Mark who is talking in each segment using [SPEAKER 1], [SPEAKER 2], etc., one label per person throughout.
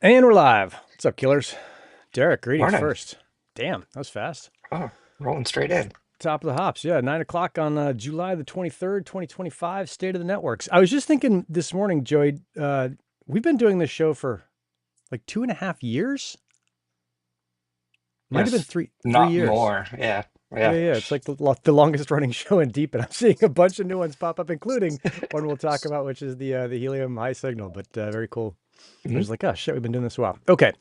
[SPEAKER 1] And we're live. What's up, killers? Derek, greetings
[SPEAKER 2] Morning.
[SPEAKER 1] first. Damn, that was fast.
[SPEAKER 2] Oh, rolling straight in.
[SPEAKER 1] Top of the hops. Yeah, 9 o'clock on July the 23rd, 2025, State of the Networks. I was just thinking this morning, Joey, we've been doing this show for like 2.5 years. Might have been
[SPEAKER 2] Yes,
[SPEAKER 1] three
[SPEAKER 2] not
[SPEAKER 1] years.
[SPEAKER 2] more. Yeah,
[SPEAKER 1] Yeah,
[SPEAKER 2] yeah.
[SPEAKER 1] yeah. It's like the longest running show in Deep, and I'm seeing a bunch of new ones pop up, including one we'll talk about, which is the Helium high signal, but very cool. I
[SPEAKER 2] Mhm.
[SPEAKER 1] was like, oh shit, we've been doing this a while. Okay.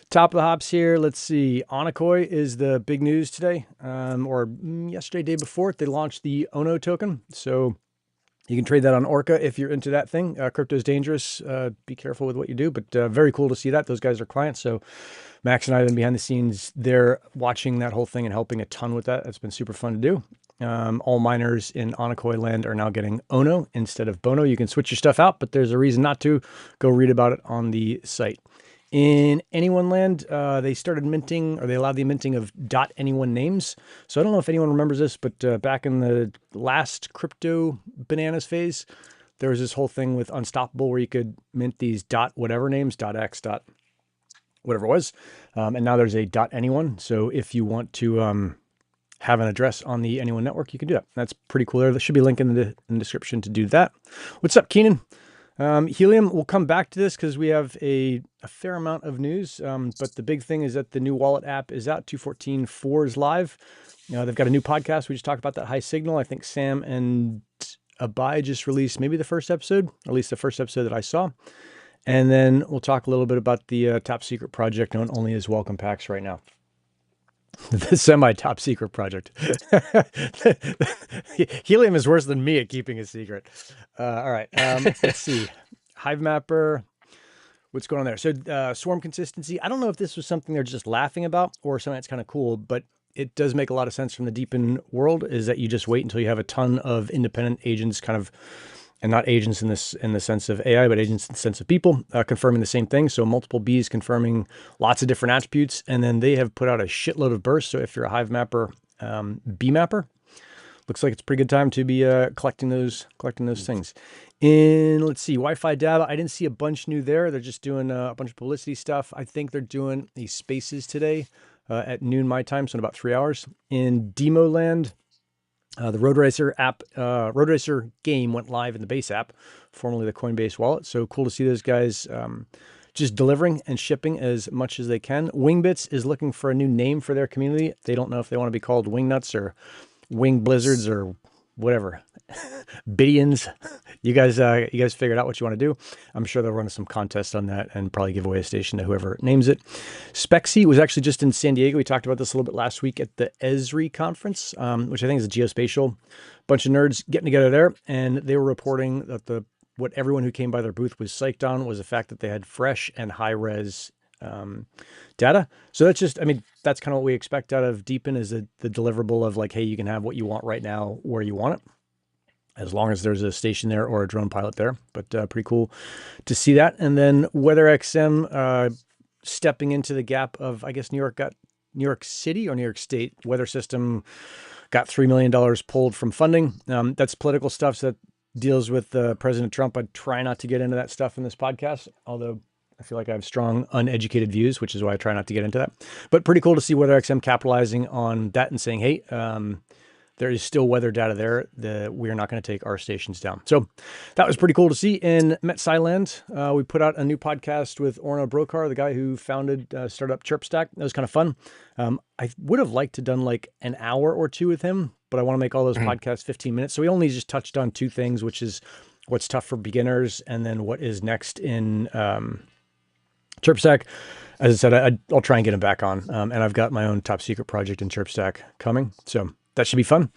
[SPEAKER 1] Top of the hops here. Let's see. Onocoy is the big news today, or yesterday, day before. They launched the Ono token. So you can trade that on Orca if you're into that thing. Crypto is dangerous. Be careful with what you do, but very cool to see that. Those guys are clients. So Max and I have been behind the scenes there watching that whole thing and helping a ton with that. That's been super fun to do. All miners in Onocoy land are now getting Ono instead of Bono. You can switch your stuff out, but there's a reason not to. Go read about it on the site. In anyone land, they started minting, or they allowed the minting of .anyone names. So I don't know if anyone remembers this, but back in the last crypto bananas phase, there was this whole thing with Unstoppable where you could mint these whatever names, .x, whatever it was. And now there's a .anyone. So if you want to have an address on the Anyone network, you can do that. That's pretty cool there. There should be a link in the description to do that. What's up, Keenan? Helium, we'll come back to this because we have a fair amount of news. But the big thing is that the new wallet app is out. 2.14.4 is live. They've got a new podcast. We just talked about that high signal. I think Sam and Abai just released maybe the first episode, or at least the first episode that I saw. And then we'll talk a little bit about the top secret project known only as Welcome Packs right now. The semi-top secret project. Helium is worse than me at keeping a secret. All right. Let's see. Hivemapper. What's going on there? So swarm consistency. I don't know if this was something they're just laughing about or something that's kind of cool, but it does make a lot of sense from the deepen world is that you just wait until you have a ton of independent agents kind of, and not agents in the sense of AI, but agents in the sense of people confirming the same thing. So multiple bees confirming lots of different attributes, and then they have put out a shitload of bursts. So if you're a Hivemapper bee mapper, looks like it's a pretty good time to be collecting those things. In let's see, Wi-Fi data. I didn't see a bunch new there. They're just doing a bunch of publicity stuff. I think they're doing these spaces today at noon my time, so in about 3 hours. In Demo land, the Road Racer app, Road Racer game went live in the base app, formerly the CoinBase Wallet. So cool to see those guys just delivering and shipping as much as they can. Wingbits is looking for a new name for their community. They don't know if they want to be called Wingnuts or Wing Blizzards or whatever. Bidians. You guys figured out what you want to do. I'm sure they'll run some contest on that and probably give away a station to whoever names it. Spexi was actually just in San Diego. We talked about this a little bit last week at the ESRI conference, which I think is a geospatial bunch of nerds getting together there, and they were reporting that what everyone who came by their booth was psyched on was the fact that they had fresh and high res data. So that's just, I mean, that's kind of what we expect out of Deepin is the deliverable of like, hey, you can have what you want right now where you want it, as long as there's a station there or a drone pilot there. But pretty cool to see that. And then WeatherXM stepping into the gap of, I guess New York City or New York State weather system got $3 million pulled from funding. That's political stuff. So that deals with President Trump. I try not to get into that stuff in this podcast, although I feel like I have strong, uneducated views, which is why I try not to get into that. But pretty cool to see WeatherXM capitalizing on that and saying, hey, there is still weather data there. We are not going to take our stations down. So that was pretty cool to see. In MeteoScientific, we put out a new podcast with Orna Brokar, the guy who founded startup ChirpStack. That was kind of fun. I would have liked to done like an hour or two with him, but I want to make all those
[SPEAKER 2] Mhm.
[SPEAKER 1] podcasts 15 minutes. So we only just touched on two things, which is what's tough for beginners and then what is next in ChirpStack. As I said, I'll try and get him back on. And I've got my own top secret project in ChirpStack coming. So that should be fun.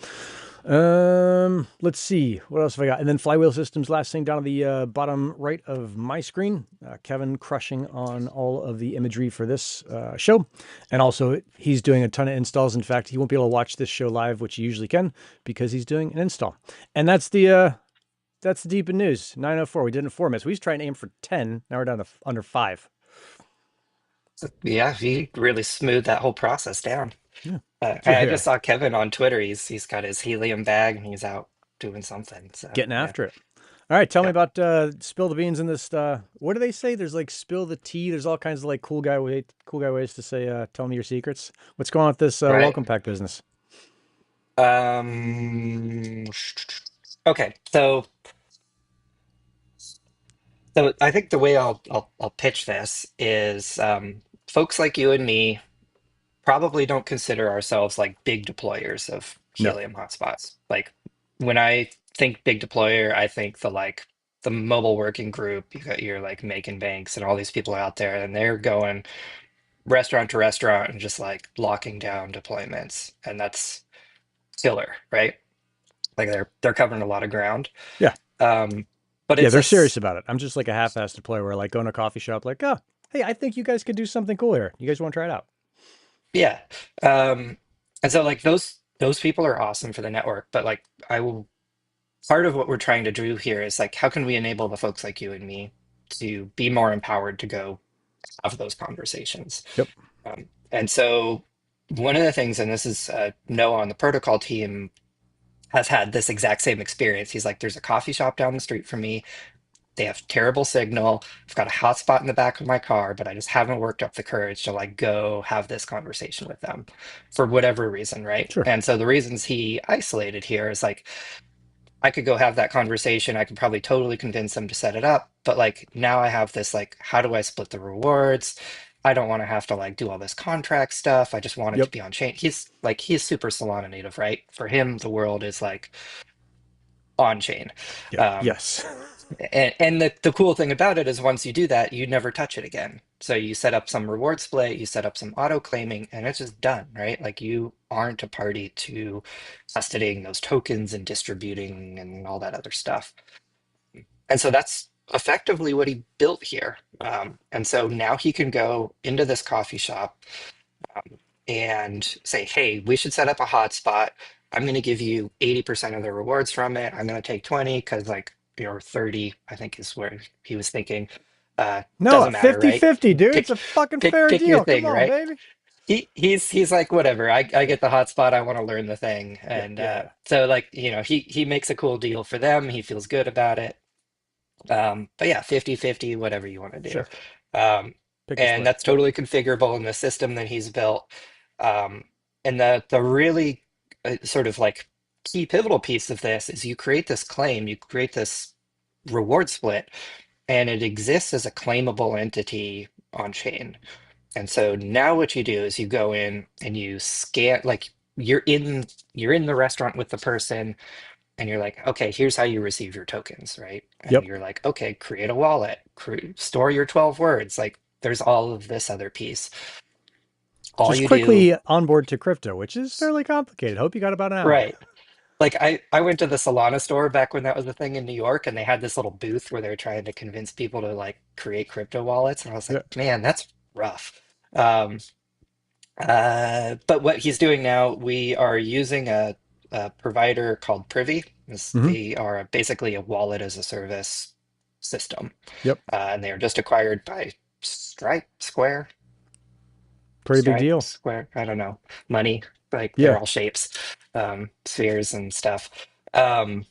[SPEAKER 1] Let's see. What else have I got? And then Flywheel Systems, last thing down at the bottom right of my screen. Kevin crushing on all of the imagery for this show. And also, he's doing a ton of installs. In fact, he won't be able to watch this show live, which he usually can, because he's doing an install. And that's the deep in news. 9:04. We did it in 4 minutes. We used to try and aim for 10. Now we're down to under 5.
[SPEAKER 2] Yeah, he really smoothed that whole process down.
[SPEAKER 1] Yeah.
[SPEAKER 2] I
[SPEAKER 1] Yeah.
[SPEAKER 2] just saw Kevin on Twitter. He's got his helium bag and he's out doing something. So
[SPEAKER 1] Getting
[SPEAKER 2] yeah.
[SPEAKER 1] after it. All right, tell me
[SPEAKER 2] Yep.
[SPEAKER 1] about spill the beans in this. What do they say? There's like spill the tea. There's all kinds of like cool guy ways to say tell me your secrets. What's going on with this
[SPEAKER 2] Right.
[SPEAKER 1] welcome pack business?
[SPEAKER 2] Um, okay. So I think the way I'll pitch this is folks like you and me probably don't consider ourselves like big deployers of
[SPEAKER 1] No.
[SPEAKER 2] Helium hotspots. Like when I think big deployer, I think the mobile working group. You got your like Macon Banks and all these people out there, and they're going restaurant to restaurant and just like locking down deployments, and that's killer, right? Like they're covering a lot of ground.
[SPEAKER 1] Yeah.
[SPEAKER 2] Um, but
[SPEAKER 1] Yeah,
[SPEAKER 2] it's
[SPEAKER 1] they're serious about it. I'm just like a half-assed deployer where I like go in a coffee shop, like, oh, hey, I think you guys could do something cool here. You guys want to try it out?
[SPEAKER 2] yeah. Um, and so like those people are awesome for the network, but like I will part of what we're trying to do here is like how can we enable the folks like you and me to be more empowered to go have those conversations.
[SPEAKER 1] Yep.
[SPEAKER 2] And so one of the things, and this is Noah on the protocol team has had this exact same experience. He's like, there's a coffee shop down the street from me. They have terrible signal. I've got a hotspot in the back of my car, but I just haven't worked up the courage to like go have this conversation with them for whatever reason, right?
[SPEAKER 1] Sure.
[SPEAKER 2] And so the reasons he isolated here is like I could go have that conversation. I could probably totally convince them to set it up, but like now I have this like, how do I split the rewards? I don't want to have to like do all this contract stuff. I just want it to
[SPEAKER 1] Yep.
[SPEAKER 2] be on chain. He's super Solana native, right? For him, the world is like on chain.
[SPEAKER 1] Yep.
[SPEAKER 2] Um,
[SPEAKER 1] Yes.
[SPEAKER 2] and the cool thing about it is once you do that, you never touch it again. So you set up some reward split, you set up some auto claiming, and it's just done, right? Like you aren't a party to custodying those tokens and distributing and all that other stuff. And so that's effectively what he built here. And so now he can go into this coffee shop and say, hey, we should set up a hotspot. I'm going to give you 80% of the rewards from it. I'm going to take 20 because like your 30, I think is where he was thinking.
[SPEAKER 1] No,
[SPEAKER 2] Doesn't matter,
[SPEAKER 1] 50
[SPEAKER 2] right?
[SPEAKER 1] 50, dude. It's
[SPEAKER 2] Pick
[SPEAKER 1] a fucking fair
[SPEAKER 2] pick your
[SPEAKER 1] deal. Come
[SPEAKER 2] thing,
[SPEAKER 1] on,
[SPEAKER 2] right?
[SPEAKER 1] baby.
[SPEAKER 2] He's like, whatever. I get the hotspot. I want to learn the thing.
[SPEAKER 1] Yeah.
[SPEAKER 2] And
[SPEAKER 1] Yeah. Yeah.
[SPEAKER 2] so like, he makes a cool deal for them. He feels good about it. But yeah, 50-50, whatever you want to do.
[SPEAKER 1] Sure.
[SPEAKER 2] Um,
[SPEAKER 1] Pick your
[SPEAKER 2] and
[SPEAKER 1] split.
[SPEAKER 2] that's totally configurable in the system that he's built. Um, and the really sort of like key pivotal piece of this is you create this claim, you create this reward split, and it exists as a claimable entity on chain. And so now what you do is you go in and you scan, like you're in the restaurant with the person and you're like, okay, here's how you receive your tokens, right? And
[SPEAKER 1] Yep.
[SPEAKER 2] you're like, okay, create a wallet, store your 12 words. Like, there's all of this other piece. All
[SPEAKER 1] Just
[SPEAKER 2] you do,
[SPEAKER 1] quickly onboard to crypto, which is fairly complicated. Hope you got about an hour.
[SPEAKER 2] right? Like, I went to the Solana store back when that was a thing in New York, and they had this little booth where they were trying to convince people to like create crypto wallets. And I was like,
[SPEAKER 1] Yeah.
[SPEAKER 2] man, that's rough. Um, but what he's doing now, we are using a provider called Privy.
[SPEAKER 1] Hmm.
[SPEAKER 2] They are basically a wallet as a service system.
[SPEAKER 1] Yep.
[SPEAKER 2] And they are just acquired by
[SPEAKER 1] Pretty big
[SPEAKER 2] Stripe,
[SPEAKER 1] deal.
[SPEAKER 2] Square, I don't know, money. Like they're
[SPEAKER 1] Yeah.
[SPEAKER 2] all shapes, spheres and stuff. Um,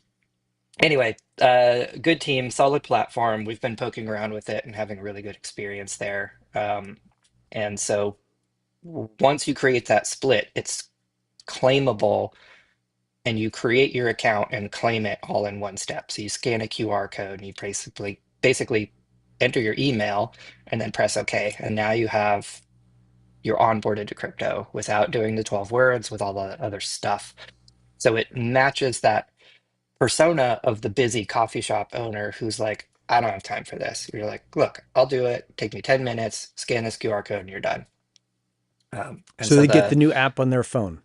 [SPEAKER 2] anyway, good team, solid platform. We've been poking around with it and having a really good experience there. And so once you create that split, it's claimable and you create your account and claim it all in one step. So you scan a QR code and you basically enter your email and then press OK. And now you're onboarded to crypto without doing the 12 words with all the other stuff. So it matches that persona of the busy coffee shop owner who's like, I don't have time for this. You're like, look, I'll do it. Take me 10 minutes, scan this QR code, and you're done. And
[SPEAKER 1] So
[SPEAKER 2] so
[SPEAKER 1] they get the new app on their phone.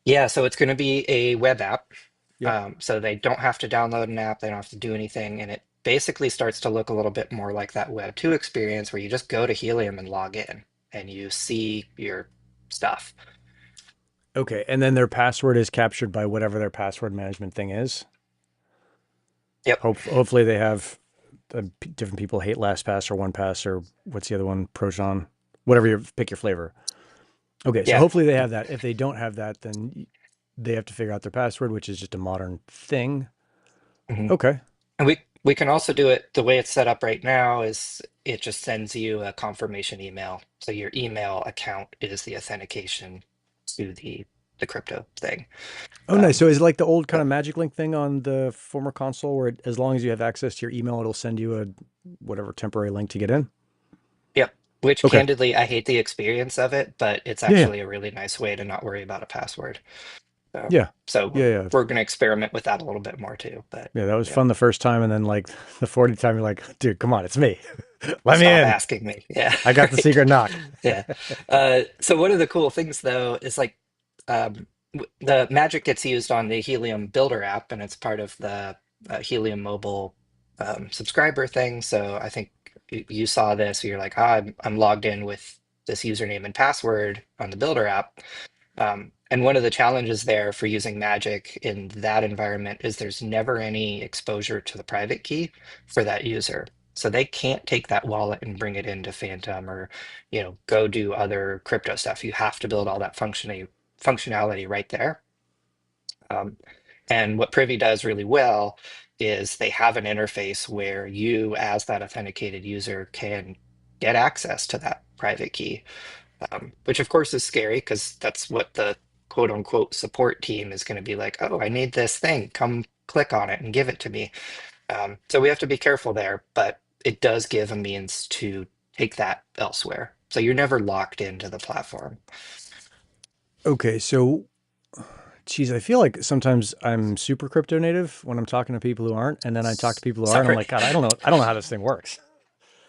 [SPEAKER 2] yeah, so it's going to be a web app.
[SPEAKER 1] Yep.
[SPEAKER 2] So they don't have to download an app, they don't have to do anything. And it basically starts to look a little bit more like that Web 2 experience where you just go to Helium and log in and you see your stuff.
[SPEAKER 1] Okay. And then their password is captured by whatever their password management thing is.
[SPEAKER 2] Yep.
[SPEAKER 1] Hopefully they have different people hate LastPass or OnePass or what's the other one? Proton, whatever you pick your flavor. Okay. So
[SPEAKER 2] Yeah.
[SPEAKER 1] hopefully they have that. If they don't have that, then they have to figure out their password, which is just a modern thing.
[SPEAKER 2] Mhm.
[SPEAKER 1] Okay.
[SPEAKER 2] And we can also do it the way it's set up right now is it just sends you a confirmation email. So your email account is the authentication to the crypto thing.
[SPEAKER 1] Oh, nice. So
[SPEAKER 2] Um,
[SPEAKER 1] is it like the old kind
[SPEAKER 2] but
[SPEAKER 1] of Magic Link thing on the former console where as long as you have access to your email, it'll send you a whatever temporary link to get in?
[SPEAKER 2] yep. Which
[SPEAKER 1] Okay.
[SPEAKER 2] candidly, I hate the experience of it, but it's
[SPEAKER 1] Yeah, yeah.
[SPEAKER 2] actually a really nice way to not worry about a password.
[SPEAKER 1] Yeah.
[SPEAKER 2] So
[SPEAKER 1] Yeah, yeah.
[SPEAKER 2] we're going to experiment with that a little bit more too. But
[SPEAKER 1] Yeah, that was
[SPEAKER 2] yeah,
[SPEAKER 1] fun the first time and then like the 40th time you're like, "Dude, come on, it's me. Let me
[SPEAKER 2] stop
[SPEAKER 1] in.
[SPEAKER 2] asking me. Yeah,
[SPEAKER 1] I got the
[SPEAKER 2] right.
[SPEAKER 1] secret knock."
[SPEAKER 2] Yeah. So one of the cool things though is like the magic gets used on the Helium Builder app, and it's part of the Helium mobile subscriber thing. So I think you saw this. You're like, ah, I'm logged in with this username and password on the Builder app. And one of the challenges there for using Magic in that environment is there's never any exposure to the private key for that user. So they can't take that wallet and bring it into Phantom or, go do other crypto stuff. You have to build all that functionality right there. Um, and what Privy does really well is they have an interface where you, as that authenticated user, can get access to that private key, which of course is scary because that's what the quote unquote support team is going to be like. Oh, I need this thing. Come click on it and give it to me. So we have to be careful there, but it does give a means to take that elsewhere. So you're never locked into the platform.
[SPEAKER 1] Okay, so geez, I feel like sometimes I'm super crypto native when I'm talking to people who aren't, and then I talk to people who are, and I'm
[SPEAKER 2] Sorry.
[SPEAKER 1] like, God, I don't know. I don't know how this thing works.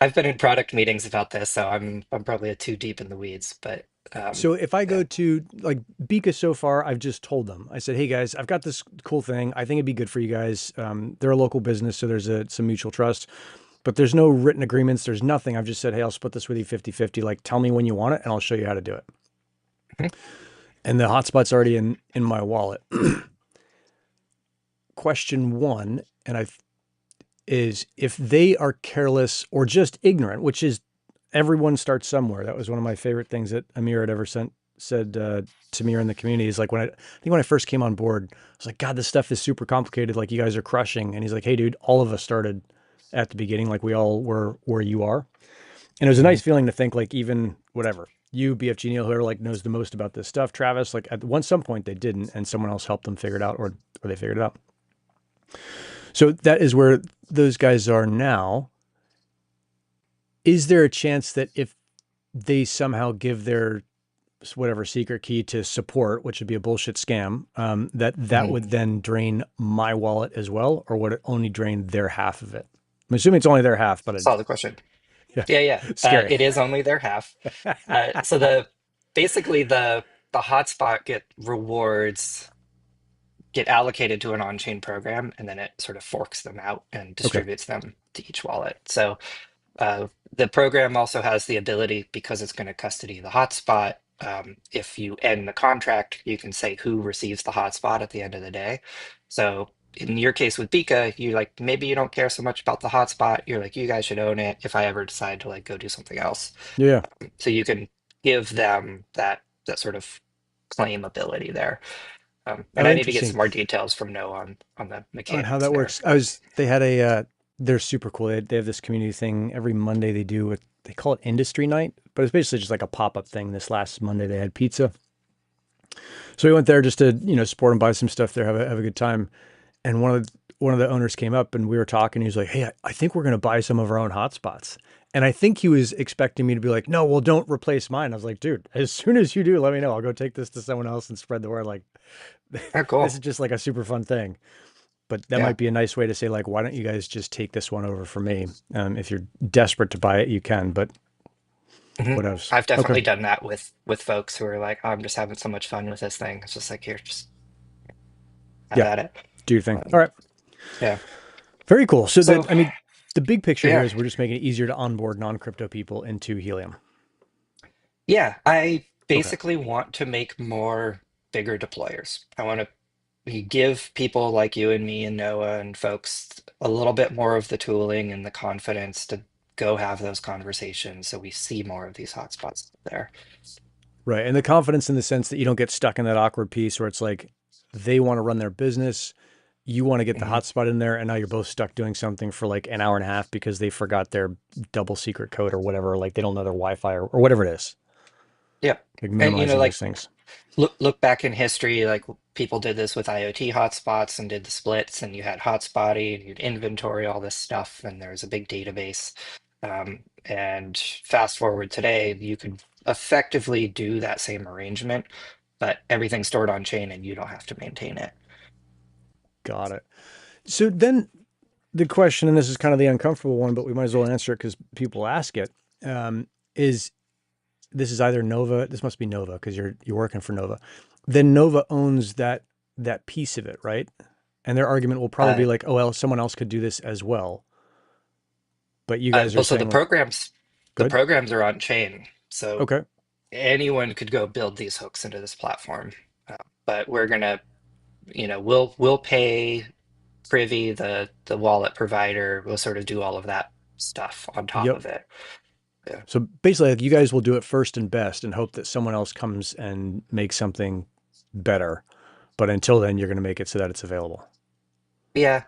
[SPEAKER 2] I've been in product meetings about this, so I'm probably too deep in the weeds, but
[SPEAKER 1] So if I
[SPEAKER 2] yeah.
[SPEAKER 1] go to like Bika so far, I've just told them. I said, "Hey guys, I've got this cool thing. I think it'd be good for you guys. They're a local business, so there's some mutual trust, but there's no written agreements. There's nothing. I've just said, hey, I'll split this with you 50-50. Like, tell me when you want it, and I'll show you how to do it.
[SPEAKER 2] Mhm.
[SPEAKER 1] And the hotspot's already in my wallet. Question one, and I is if they are careless or just ignorant, which is everyone starts somewhere. That was one of my favorite things that Amir had ever said to me or in the community is like I think when I first came on board, I was like, God, this stuff is super complicated. Like you guys are crushing. And he's like, hey, dude, all of us started at the beginning. Like we all were where you are. And it was a
[SPEAKER 2] Mhm.
[SPEAKER 1] nice feeling to think like even whatever you, BFG Neil, whoever like knows the most about this stuff, Travis, like at some point they didn't, and someone else helped them figure it out, or they figured it out. So that is where those guys are now. Is there a chance that if they somehow give their whatever secret key to support, which would be a bullshit scam, that
[SPEAKER 2] Mhm.
[SPEAKER 1] would then drain my wallet as well, or would it only drain their half of it? I'm assuming it's only their half, but
[SPEAKER 2] Solid question.
[SPEAKER 1] yeah,
[SPEAKER 2] Yeah, yeah.
[SPEAKER 1] scary.
[SPEAKER 2] It is only their half. So basically the hotspot get rewards get allocated to an on-chain program, and then it sort of forks them out and
[SPEAKER 1] Okay.
[SPEAKER 2] distributes them to each wallet. So the program also has the ability, because it's going to custody the hotspot. If you end the contract, you can say who receives the hotspot at the end of the day. So in your case with Bika, you like maybe you don't care so much about the hotspot. You're like, you guys should own it if I ever decide to like go do something else.
[SPEAKER 1] Yeah.
[SPEAKER 2] So you can give them that sort of claim ability there. And
[SPEAKER 1] Oh,
[SPEAKER 2] I need to get
[SPEAKER 1] interesting.
[SPEAKER 2] some more details from Noah on the
[SPEAKER 1] On how
[SPEAKER 2] mechanics
[SPEAKER 1] that
[SPEAKER 2] there.
[SPEAKER 1] works.
[SPEAKER 2] But
[SPEAKER 1] They had they're super cool. They have this community thing every Monday they do with, they call it industry night, but it's basically just like a pop-up thing. This last Monday they had pizza. So we went there just to, support and buy some stuff there, have a good time. And one of the owners came up and we were talking. He was like, "Hey, I think we're going to buy some of our own hotspots." And I think he was expecting me to be like, "No, well, don't replace mine." I was like, "Dude, as soon as you do, let me know. I'll go take this to someone else and spread the word." Like,
[SPEAKER 2] oh,
[SPEAKER 1] this
[SPEAKER 2] cool.
[SPEAKER 1] is just like a super fun thing. But that
[SPEAKER 2] Yeah.
[SPEAKER 1] might be a nice way to say, like, why don't you guys just take this one over for me? If you're desperate to buy it, you can. But
[SPEAKER 2] hmm
[SPEAKER 1] what else?
[SPEAKER 2] I've
[SPEAKER 1] Okay,
[SPEAKER 2] definitely done that with folks who are like, oh, I'm just having so much fun with this thing. It's just like, here, just have
[SPEAKER 1] yeah,
[SPEAKER 2] at it.
[SPEAKER 1] do your thing. All
[SPEAKER 2] Um,
[SPEAKER 1] right,
[SPEAKER 2] yeah.
[SPEAKER 1] very cool. So
[SPEAKER 2] So
[SPEAKER 1] that I mean, the big picture here
[SPEAKER 2] yeah,
[SPEAKER 1] is we're just making it easier to onboard non-crypto people into Helium.
[SPEAKER 2] yeah. I
[SPEAKER 1] Okay.
[SPEAKER 2] basically want to make more bigger deployers. I want to give people like you and me and Noah and folks a little bit more of the tooling and the confidence to go have those conversations so we see more of these hotspots there.
[SPEAKER 1] Right. And the confidence in the sense that you don't get stuck in that awkward piece where it's like they want to run their business. you want to get the
[SPEAKER 2] Hmm.
[SPEAKER 1] hotspot in there, and now you're both stuck doing something for like an hour and a half because they forgot their double secret code or whatever. Like they don't know their Wi-Fi or whatever it is.
[SPEAKER 2] Yep.
[SPEAKER 1] Like
[SPEAKER 2] And
[SPEAKER 1] minimizing those
[SPEAKER 2] like
[SPEAKER 1] things.
[SPEAKER 2] look back in history, like people did this with IoT hotspots and did the splits, and you had hotspotting, and you'd inventory all this stuff, and there was a big database. And fast forward today, you could effectively do that same arrangement, but everything's stored on chain and you don't have to maintain it.
[SPEAKER 1] Got it. So then the question, and this is kind of the uncomfortable one, but we might as well answer it because people ask it. Is this is either Nova? This must be Nova because you're working for Nova. Then Nova owns that piece of it, right? And their argument will probably
[SPEAKER 2] Uh,
[SPEAKER 1] be like, "Oh well, someone else could do this as well." But you guys are
[SPEAKER 2] well, so
[SPEAKER 1] saying like,
[SPEAKER 2] the
[SPEAKER 1] "Good,
[SPEAKER 2] programs are on chain, so
[SPEAKER 1] okay,
[SPEAKER 2] anyone could go build these hooks into this platform. But we're gonna, we'll pay Privy, the wallet provider, will sort of do all of that stuff on top
[SPEAKER 1] yep."
[SPEAKER 2] of it. Yeah.
[SPEAKER 1] So basically, like, you guys will do it first and best, and hope that someone else comes and makes something better. But until then, you're going to make it so that it's available.
[SPEAKER 2] Yeah,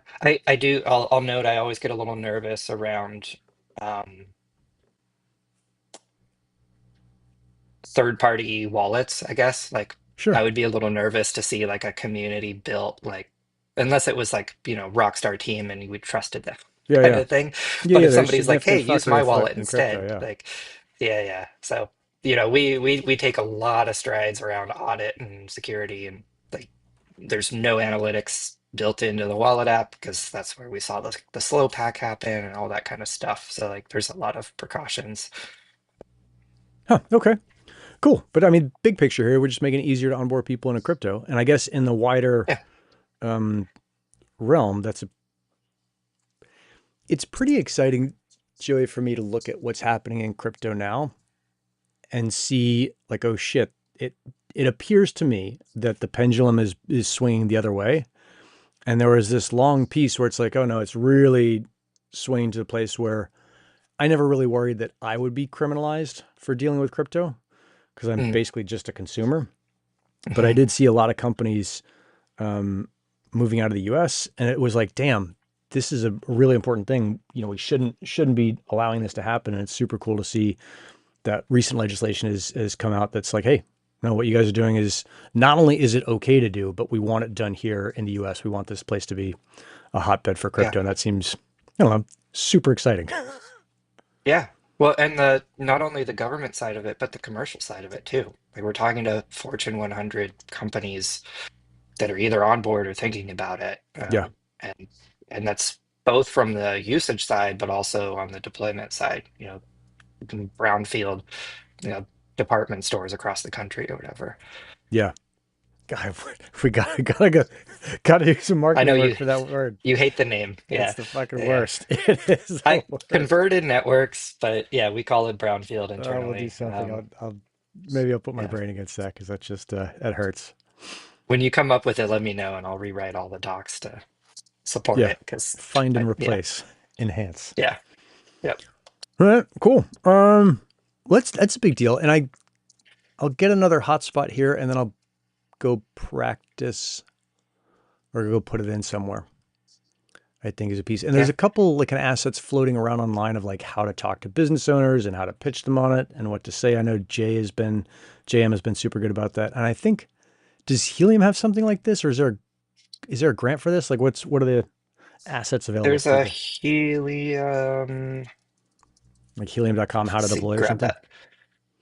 [SPEAKER 2] I do. I'll note I always get a little nervous around um, third party wallets, I guess. Like
[SPEAKER 1] Sure.
[SPEAKER 2] I would be a little nervous to see like a community built like unless it was like, Rockstar team and we trusted them
[SPEAKER 1] Yeah,
[SPEAKER 2] kind
[SPEAKER 1] yeah,
[SPEAKER 2] of thing.
[SPEAKER 1] yeah,
[SPEAKER 2] But
[SPEAKER 1] yeah.
[SPEAKER 2] if
[SPEAKER 1] There's
[SPEAKER 2] somebody's like, hey,
[SPEAKER 1] significant
[SPEAKER 2] use
[SPEAKER 1] fuckery
[SPEAKER 2] my
[SPEAKER 1] afoot
[SPEAKER 2] wallet
[SPEAKER 1] in crypto.
[SPEAKER 2] instead,
[SPEAKER 1] Yeah.
[SPEAKER 2] like yeah. So, we take a lot of strides around audit and security and like there's no analytics built into the wallet app because that's where we saw the slow pack happen and all that kind of stuff. So like there's a lot of precautions.
[SPEAKER 1] Huh. Okay. Cool. But I mean, big picture here, we're just making it easier to onboard people into crypto. And I guess in the wider
[SPEAKER 2] Yeah.
[SPEAKER 1] um, realm, it's pretty exciting, Joey, for me to look at what's happening in crypto now and see like, oh shit, it appears to me that the pendulum is swinging the other way. And there was this long piece where it's like, oh no, it's really swinging to the place where I never really worried that I would be criminalized for dealing with crypto because I'm
[SPEAKER 2] Mm,
[SPEAKER 1] basically just a consumer. But I
[SPEAKER 2] mhm.
[SPEAKER 1] did see a lot of companies um, moving out of the U.S. and it was like, damn, this is a really important thing. We shouldn't be allowing this to happen. And it's super cool to see that recent legislation has come out that's like, hey, no, what you guys are doing is not only is it okay to do, but we want it done here in the U.S. We want this place to be a hotbed for
[SPEAKER 2] Yeah.
[SPEAKER 1] crypto, and that seems, I don't know, super exciting.
[SPEAKER 2] Yeah. Well, and the not only the government side of it, but the commercial side of it too. Like we're talking to Fortune 100 companies that are either on board or thinking about it.
[SPEAKER 1] Yeah,
[SPEAKER 2] And that's both from the usage side, but also on the deployment side, brownfield, you know, department stores across the country or whatever.
[SPEAKER 1] yeah. God, we gotta do some
[SPEAKER 2] I know
[SPEAKER 1] marketing work
[SPEAKER 2] you
[SPEAKER 1] for that word.
[SPEAKER 2] you hate the name.
[SPEAKER 1] It's
[SPEAKER 2] Yeah.
[SPEAKER 1] the fucking
[SPEAKER 2] Yeah.
[SPEAKER 1] worst. It is the
[SPEAKER 2] I
[SPEAKER 1] worst.
[SPEAKER 2] converted networks, but yeah, we call it brownfield
[SPEAKER 1] We'll do
[SPEAKER 2] internally.
[SPEAKER 1] something. Maybe I'll put my
[SPEAKER 2] Yeah.
[SPEAKER 1] brain against that because that's just that hurts.
[SPEAKER 2] When you come up with it, let me know and I'll rewrite all the docs to support
[SPEAKER 1] Yeah,
[SPEAKER 2] it because
[SPEAKER 1] find and
[SPEAKER 2] yeah,
[SPEAKER 1] replace, enhance.
[SPEAKER 2] yeah, yep.
[SPEAKER 1] All right, cool. Let's that's a big deal, and I'll get another hotspot here, and then I'll go practice or go put it in somewhere. I think is a piece, and there's
[SPEAKER 2] Yeah.
[SPEAKER 1] a couple like assets floating around online of like how to talk to business owners and how to pitch them on it and what to say. I know JM has been super good about that, and I think does Helium have something like this, or is there a grant for this? Like, what are the assets available to
[SPEAKER 2] There's a
[SPEAKER 1] people?
[SPEAKER 2] Helium.
[SPEAKER 1] Like Helium.com, how to
[SPEAKER 2] See,
[SPEAKER 1] deploy or
[SPEAKER 2] grab
[SPEAKER 1] something?
[SPEAKER 2] that.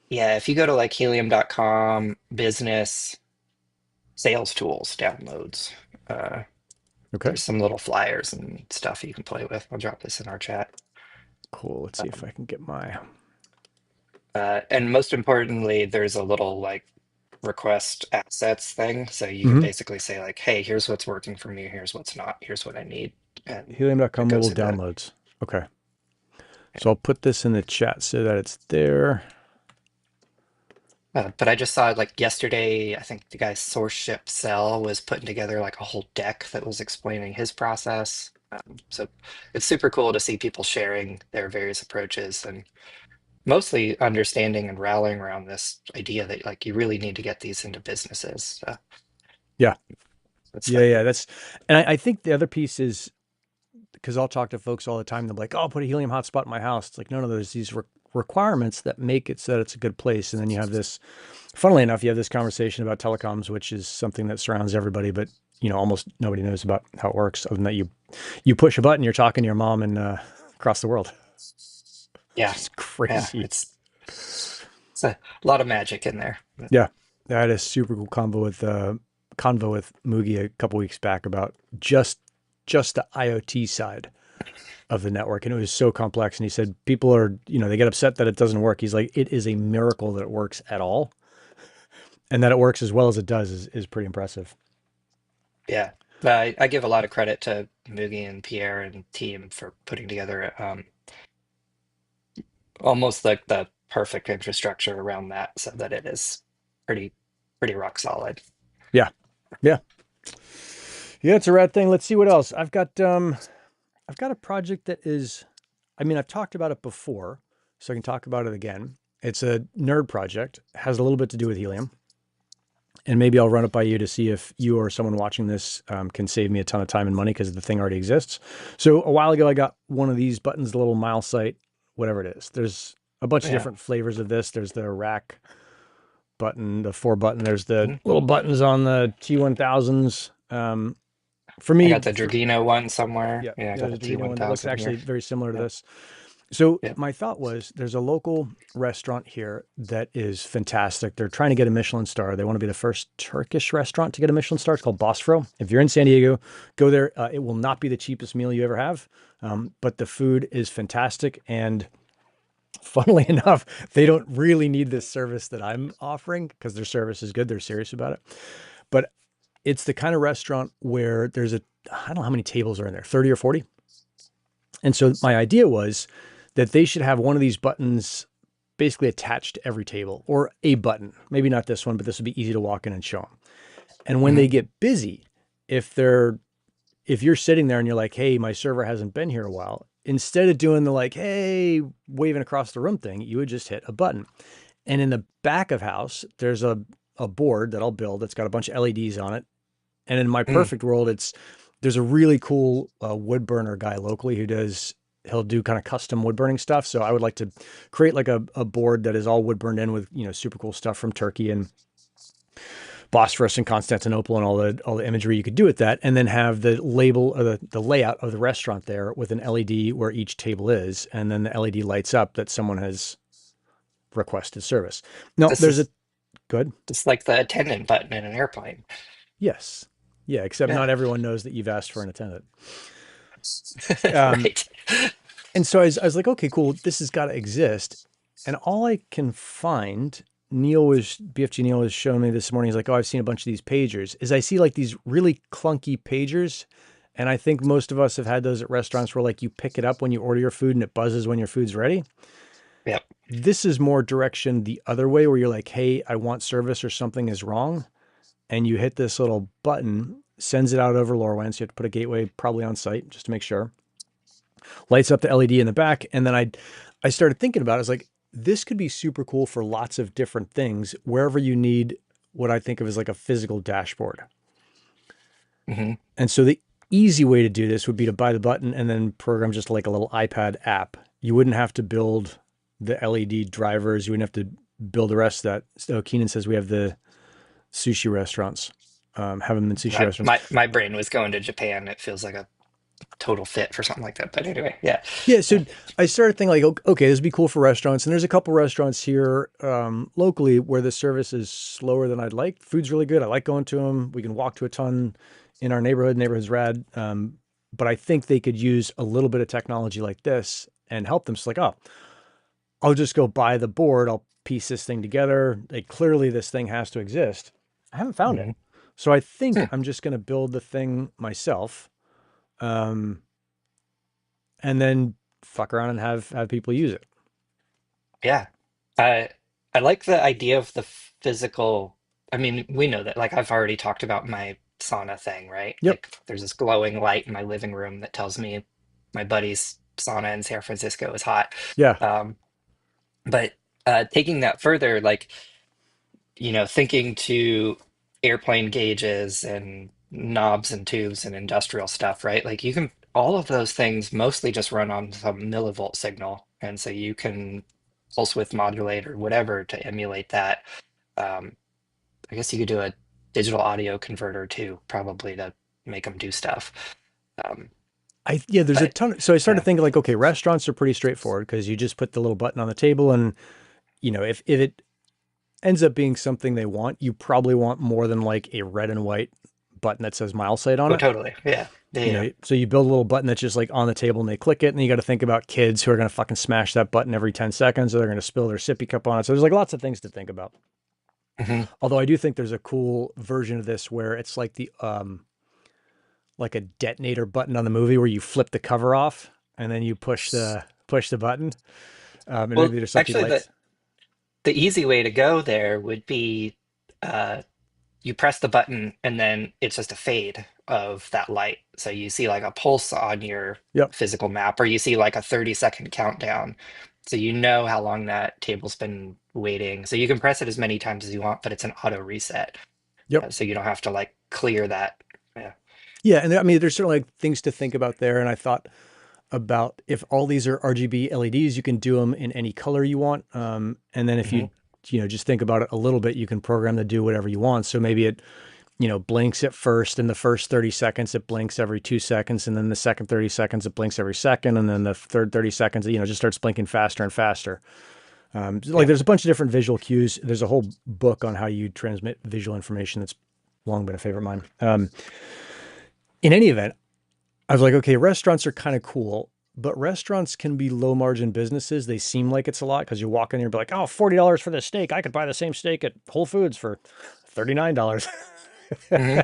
[SPEAKER 2] Yeah, if you go to like helium.com business sales tools downloads, uh,
[SPEAKER 1] Okay,
[SPEAKER 2] there's some little flyers and stuff you can play with. I'll drop this in our chat.
[SPEAKER 1] cool. Let's see if
[SPEAKER 2] Um,
[SPEAKER 1] I can get my.
[SPEAKER 2] and most importantly, there's a little like request assets thing. So you can
[SPEAKER 1] Mm-hmm.
[SPEAKER 2] basically say like, hey, here's what's working for me, here's what's not, here's what I need. And it
[SPEAKER 1] Helium.com
[SPEAKER 2] goes
[SPEAKER 1] mobile
[SPEAKER 2] into,
[SPEAKER 1] downloads. Okay. So I'll put this in the chat so that it's there.
[SPEAKER 2] but I just saw like yesterday, I think the guy Source Ship Sell was putting together like a whole deck that was explaining his process. So it's super cool to see people sharing their various approaches and mostly understanding and rallying around this idea that like you really need to get these into businesses.
[SPEAKER 1] Yeah.
[SPEAKER 2] That's
[SPEAKER 1] Yeah,
[SPEAKER 2] funny.
[SPEAKER 1] yeah. And I think the other piece is because I'll talk to folks all the time. They're like, "Oh, I'll put a helium hotspot in my house." It's like, no, no. There's these requirements that make it so that it's a good place, and then you have this. Funnily enough, you have this conversation about telecoms, which is something that surrounds everybody, but almost nobody knows about how it works. Other than that, you push a button, you're talking to your mom and across the world. It's
[SPEAKER 2] Yeah,
[SPEAKER 1] just
[SPEAKER 2] yeah.
[SPEAKER 1] crazy.
[SPEAKER 2] It's a lot of magic in there. But
[SPEAKER 1] Yeah, I had a super cool convo with Mugi a couple weeks back about just the IoT side of the network, and it was so complex. And he said people are they get upset that it doesn't work. He's like, it is a miracle that it works at all, and that it works as well as it does is pretty impressive.
[SPEAKER 2] yeah, but I give a lot of credit to Mugi and Pierre and team for putting together almost like the perfect infrastructure around that so that it is pretty pretty rock solid.
[SPEAKER 1] Yeah, yeah, yeah. It's a rad thing. Let's see what else I've got a project that is. I mean, I've talked about it before, so I can talk about it again. It's a nerd project. Has a little bit to do with helium. And maybe I'll run it by you to see if you or someone watching this can save me a ton of time and money because the thing already exists. So a while ago, I got one of these buttons, the little mile site, whatever it is. There's a bunch of
[SPEAKER 2] Yeah.
[SPEAKER 1] different flavors of this. There's the rack button, the 4 button. There's the
[SPEAKER 2] Mhm.
[SPEAKER 1] little buttons on the T1000s. For
[SPEAKER 2] I
[SPEAKER 1] me,
[SPEAKER 2] got the Dragino one somewhere.
[SPEAKER 1] yeah,
[SPEAKER 2] Yeah, I got
[SPEAKER 1] there's a
[SPEAKER 2] a
[SPEAKER 1] Dorito one that looks
[SPEAKER 2] T1000
[SPEAKER 1] actually
[SPEAKER 2] here.
[SPEAKER 1] very similar to
[SPEAKER 2] Yeah.
[SPEAKER 1] this. So
[SPEAKER 2] Yeah.
[SPEAKER 1] my thought was there's a local restaurant here that is fantastic. They're trying to get a Michelin star. They want to be the first Turkish restaurant to get a Michelin star. It's called Bosfro. If you're in San Diego, go there. It will not be the cheapest meal you ever have, but the food is fantastic. And funnily enough, they don't really need this service that I'm offering because their service is good. They're serious about it. But it's the kind of restaurant where I don't know how many tables are in there, 30 or 40. And so my idea was that they should have one of these buttons basically attached to every table or a button. Maybe not this one, but this would be easy to walk in and show them. And when
[SPEAKER 2] Hmm.
[SPEAKER 1] they get busy, if they're if you're sitting there and you're like, "Hey, my server hasn't been here a while," instead of doing the like, "Hey, waving across the room" thing, you would just hit a button. And in the back of house, there's a board that I'll build that's got a bunch of LEDs on it. And in my
[SPEAKER 2] Mm.
[SPEAKER 1] perfect world, there's a really cool wood burner guy locally he'll do kind of custom wood burning stuff. So I would like to create like a board that is all wood burned in with super cool stuff from Turkey and Bosphorus and Constantinople and all the imagery you could do with that, and then have the label or the layout of the restaurant there with an LED where each table is, and then the LED lights up that someone has requested service. No,
[SPEAKER 2] This
[SPEAKER 1] there's a
[SPEAKER 2] is
[SPEAKER 1] good.
[SPEAKER 2] just like the attendant button in an airplane.
[SPEAKER 1] Yes. Yeah, except
[SPEAKER 2] Yeah.
[SPEAKER 1] not everyone knows that you've asked for an attendant. Um,
[SPEAKER 2] Right.
[SPEAKER 1] and so I was like, okay, cool. This has got to exist. And all I can find, BFG Neil was showing me this morning. He's like, oh, I've seen a bunch of these pagers. Is I see like these really clunky pagers. And I think most of us have had those at restaurants where like you pick it up when you order your food and it buzzes when your food's ready.
[SPEAKER 2] Yep.
[SPEAKER 1] This is more direction the other way where you're like, hey, I want service or something is wrong. And you hit this little button, sends it out over LoRaWAN. So you have to put a gateway probably on site just to make sure. Lights up the LED in the back. And then I started thinking about it. I was like, this could be super cool for lots of different things wherever you need what I think of as like a physical dashboard.
[SPEAKER 2] Hmm.
[SPEAKER 1] And so the easy way to do this would be to buy the button and then program just like a little iPad app. You wouldn't have to build the LED drivers. You wouldn't have to build the rest of that. So Keenan says we have the sushi restaurants, have them in sushi restaurants.
[SPEAKER 2] My brain was going to Japan. It feels like a total fit for something like that. But anyway, yeah.
[SPEAKER 1] Yeah,
[SPEAKER 2] Yeah.
[SPEAKER 1] so I started thinking like, okay, this would be cool for restaurants, and there's a couple restaurants here locally where the service is slower than I'd like. Food's really good. I like going to them. We can walk to a ton in our neighborhood. Neighborhood's rad, but I think they could use a little bit of technology like this and help them. So like, oh, I'll just go buy the board. I'll piece this thing together. Like clearly, this thing has to exist. I haven't found it,
[SPEAKER 2] Mhm.
[SPEAKER 1] so I think
[SPEAKER 2] Hmm.
[SPEAKER 1] I'm just going to build the thing myself. Um, and then fuck around and have people use it.
[SPEAKER 2] Yeah. I I like the idea of the physical. I mean, we know that. Like I've already talked about my sauna thing, right?
[SPEAKER 1] Yep.
[SPEAKER 2] Like there's this glowing light in my living room that tells me my buddy's sauna in San Francisco is hot.
[SPEAKER 1] Yeah.
[SPEAKER 2] Um, but taking that further, like thinking to airplane gauges and knobs and tubes and industrial stuff, right? Like you can, all of those things mostly just run on some millivolt signal. And so you can pulse width modulate or whatever to emulate that. Um, I guess you could do a digital audio converter too, probably to make them do stuff. Um,
[SPEAKER 1] Yeah, there's a
[SPEAKER 2] but
[SPEAKER 1] ton. So I started
[SPEAKER 2] yeah,
[SPEAKER 1] thinking like, okay, restaurants are pretty straightforward because you just put the little button on the table and, if it ends up being something they want, you probably want more than like a red and white button that says mile site on
[SPEAKER 2] oh,
[SPEAKER 1] it.
[SPEAKER 2] totally. Yeah. Yeah. Yeah.
[SPEAKER 1] So you build a little button that's just like on the table and they click it, and you got to think about kids who are going to fucking smash that button every 10 seconds or they're going to spill their sippy cup on it. So there's like lots of things to think about.
[SPEAKER 2] Mhm.
[SPEAKER 1] Although I do think there's a cool version of this where it's like like a detonator button on the movie where you flip the cover off and then you push the button. And
[SPEAKER 2] Well,
[SPEAKER 1] maybe there's something
[SPEAKER 2] actually,
[SPEAKER 1] like,
[SPEAKER 2] the easy way to go there would be uh, you press the button and then it's just a fade of that light. So you see like a pulse on your
[SPEAKER 1] yep,
[SPEAKER 2] physical map, or you see like a 30-second countdown. So you know how long that table's been waiting. So you can press it as many times as you want, but it's an auto reset.
[SPEAKER 1] yep.
[SPEAKER 2] So you don't have to like clear that. Yeah.
[SPEAKER 1] Yeah. And I mean, there's certainly like things to think about there. And I thought about if all these are RGB LEDs, you can do them in any color you want. And then if
[SPEAKER 2] Hmm.
[SPEAKER 1] just think about it a little bit, you can program to do whatever you want. So maybe it, blinks at first. In the first 30 seconds, it blinks every 2 seconds. And then the second 30 seconds, it blinks every second. And then the third 30 seconds, just starts blinking faster and faster. Like
[SPEAKER 2] Yeah.
[SPEAKER 1] there's a bunch of different visual cues. There's a whole book on how you transmit visual information that's long been a favorite of mine. In any event, I was like, okay, restaurants are kind of cool, but restaurants can be low margin businesses. They seem like it's a lot because you walk in here and be like, oh, $40 for this steak. I could buy the same steak at Whole Foods for $39
[SPEAKER 2] Hmm.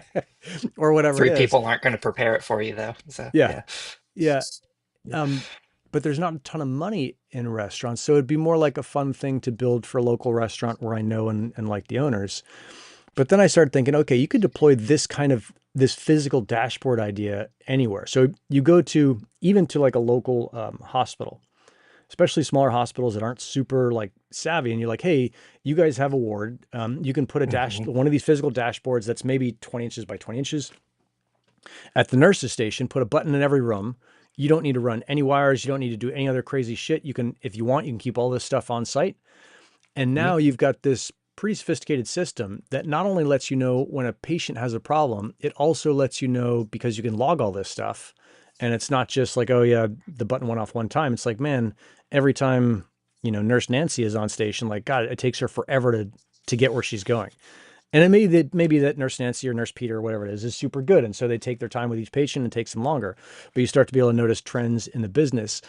[SPEAKER 1] or whatever it
[SPEAKER 2] Three
[SPEAKER 1] is.
[SPEAKER 2] people aren't going to prepare it for you though. So
[SPEAKER 1] Yeah.
[SPEAKER 2] yeah.
[SPEAKER 1] Yeah. Um, but there's not a ton of money in restaurants. So it'd be more like a fun thing to build for a local restaurant where I know and like the owners. But then I started thinking, okay, you could deploy this physical dashboard idea anywhere. So you go to even to like a local hospital, especially smaller hospitals that aren't super like savvy, and you're like, hey, you guys have a ward. You can put
[SPEAKER 2] Hmm.
[SPEAKER 1] one of these physical dashboards that's maybe 20 inches by 20 inches at the nurse's station. Put a button in every room. You don't need to run any wires. You don't need to do any other crazy shit. You can, if you want, you can keep all this stuff on site. And
[SPEAKER 2] Hmm.
[SPEAKER 1] now you've got this pretty sophisticated system that not only lets you know when a patient has a problem, it also lets you know because you can log all this stuff. And it's not just like, oh yeah, the button went off one time. It's like, man, every time, Nurse Nancy is on station, like, God, it takes her forever to get where she's going. And it maybe that Nurse Nancy or Nurse Peter or whatever it is super good. And so they take their time with each patient and it takes them longer. But you start to be able to notice trends in the business.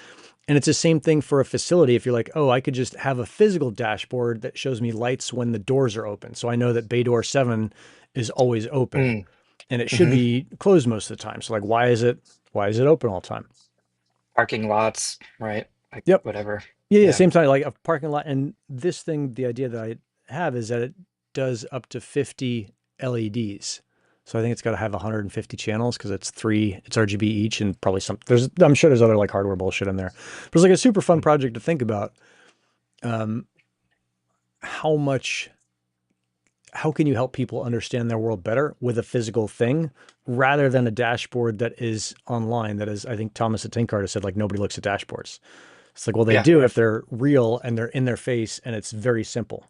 [SPEAKER 1] And it's the same thing for a facility. If you're like, oh, I could just have a physical dashboard that shows me lights when the doors are open. So I know that bay door 7 is always open
[SPEAKER 2] Mm.
[SPEAKER 1] and it should
[SPEAKER 2] Hmm.
[SPEAKER 1] be closed most of the time. So like, why is it open all the time?
[SPEAKER 2] Parking lots, right? Like
[SPEAKER 1] Yep.
[SPEAKER 2] whatever.
[SPEAKER 1] Yeah. Yeah.
[SPEAKER 2] Yeah.
[SPEAKER 1] Same time, like a parking lot. And this thing, the idea that I have is that it does up to 50 LEDs. So I think it's got to have 150 channels because it's RGB each, and probably I'm sure there's other like hardware bullshit in there. But it's like a super fun project to think about. Um, how much how can you help people understand their world better with a physical thing rather than a dashboard that is online? That is, I think Thomas at Tinkard has said, like, nobody looks at dashboards. It's like, well, they
[SPEAKER 2] Yeah.
[SPEAKER 1] do if they're real and they're in their face and it's very simple.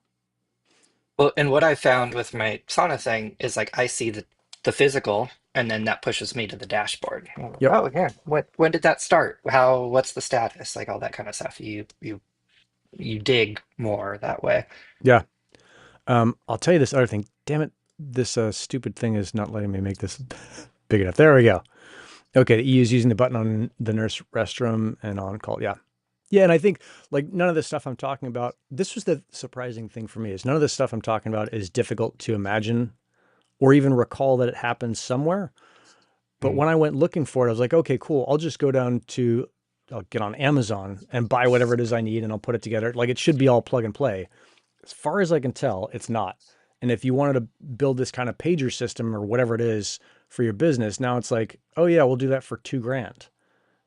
[SPEAKER 2] Well, and what I found with my sauna thing is like I see the physical and then that pushes me to the dashboard. I'm like,
[SPEAKER 1] Yep.
[SPEAKER 2] oh yeah, when did that start? What's the status? Like all that kind of stuff. You dig more that way.
[SPEAKER 1] Yeah. I'll tell you this other thing. Damn it. This stupid thing is not letting me make this big enough. There we go. Okay. The E is using the button on the nurse restroom and on call. Yeah. Yeah, and I think like none of the stuff I'm talking about, this was the surprising thing for me is none of the stuff I'm talking about is difficult to imagine or even recall that it happened somewhere. But
[SPEAKER 2] Mm.
[SPEAKER 1] when I went looking for it, I was like, okay, cool. I'll get on Amazon and buy whatever it is I need and I'll put it together. Like it should be all plug and play. As far as I can tell, it's not. And if you wanted to build this kind of pager system or whatever it is for your business, now it's like, oh yeah, we'll do that for 2 grand.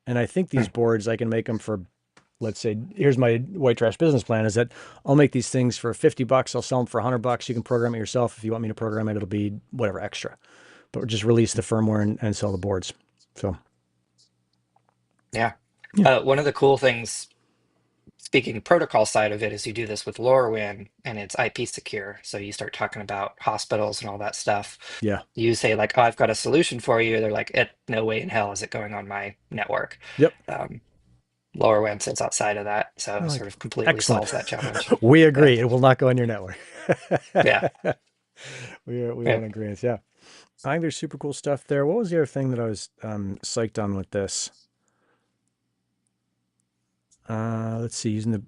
[SPEAKER 1] And I think these
[SPEAKER 2] Mm.
[SPEAKER 1] boards I can make them for, let's say, here's my white trash business plan is that I'll make these things for $50. I'll sell them for $100. You can program it yourself. If you want me to program it, it'll be whatever extra. but just release the firmware and sell the boards. So
[SPEAKER 2] Yeah.
[SPEAKER 1] yeah,
[SPEAKER 2] One of the cool things, speaking protocol side of it, is you do this with LoRaWAN and it's IP secure. So you start talking about hospitals and all that stuff.
[SPEAKER 1] yeah,
[SPEAKER 2] You say like, "Oh, I've got a solution for you." They're like, No way in hell is it going on my network."
[SPEAKER 1] yep.
[SPEAKER 2] Um, LoRaWAN sits outside of that, so
[SPEAKER 1] I'm
[SPEAKER 2] it
[SPEAKER 1] like,
[SPEAKER 2] sort of completely
[SPEAKER 1] excellent.
[SPEAKER 2] solves that challenge.
[SPEAKER 1] We
[SPEAKER 2] Yeah,
[SPEAKER 1] agree. It will not go on your network.
[SPEAKER 2] yeah,
[SPEAKER 1] We are
[SPEAKER 2] yeah.
[SPEAKER 1] in agreement. Yeah. I think there's super cool stuff there. What was the other thing that I was psyched on with this? Let's see, using the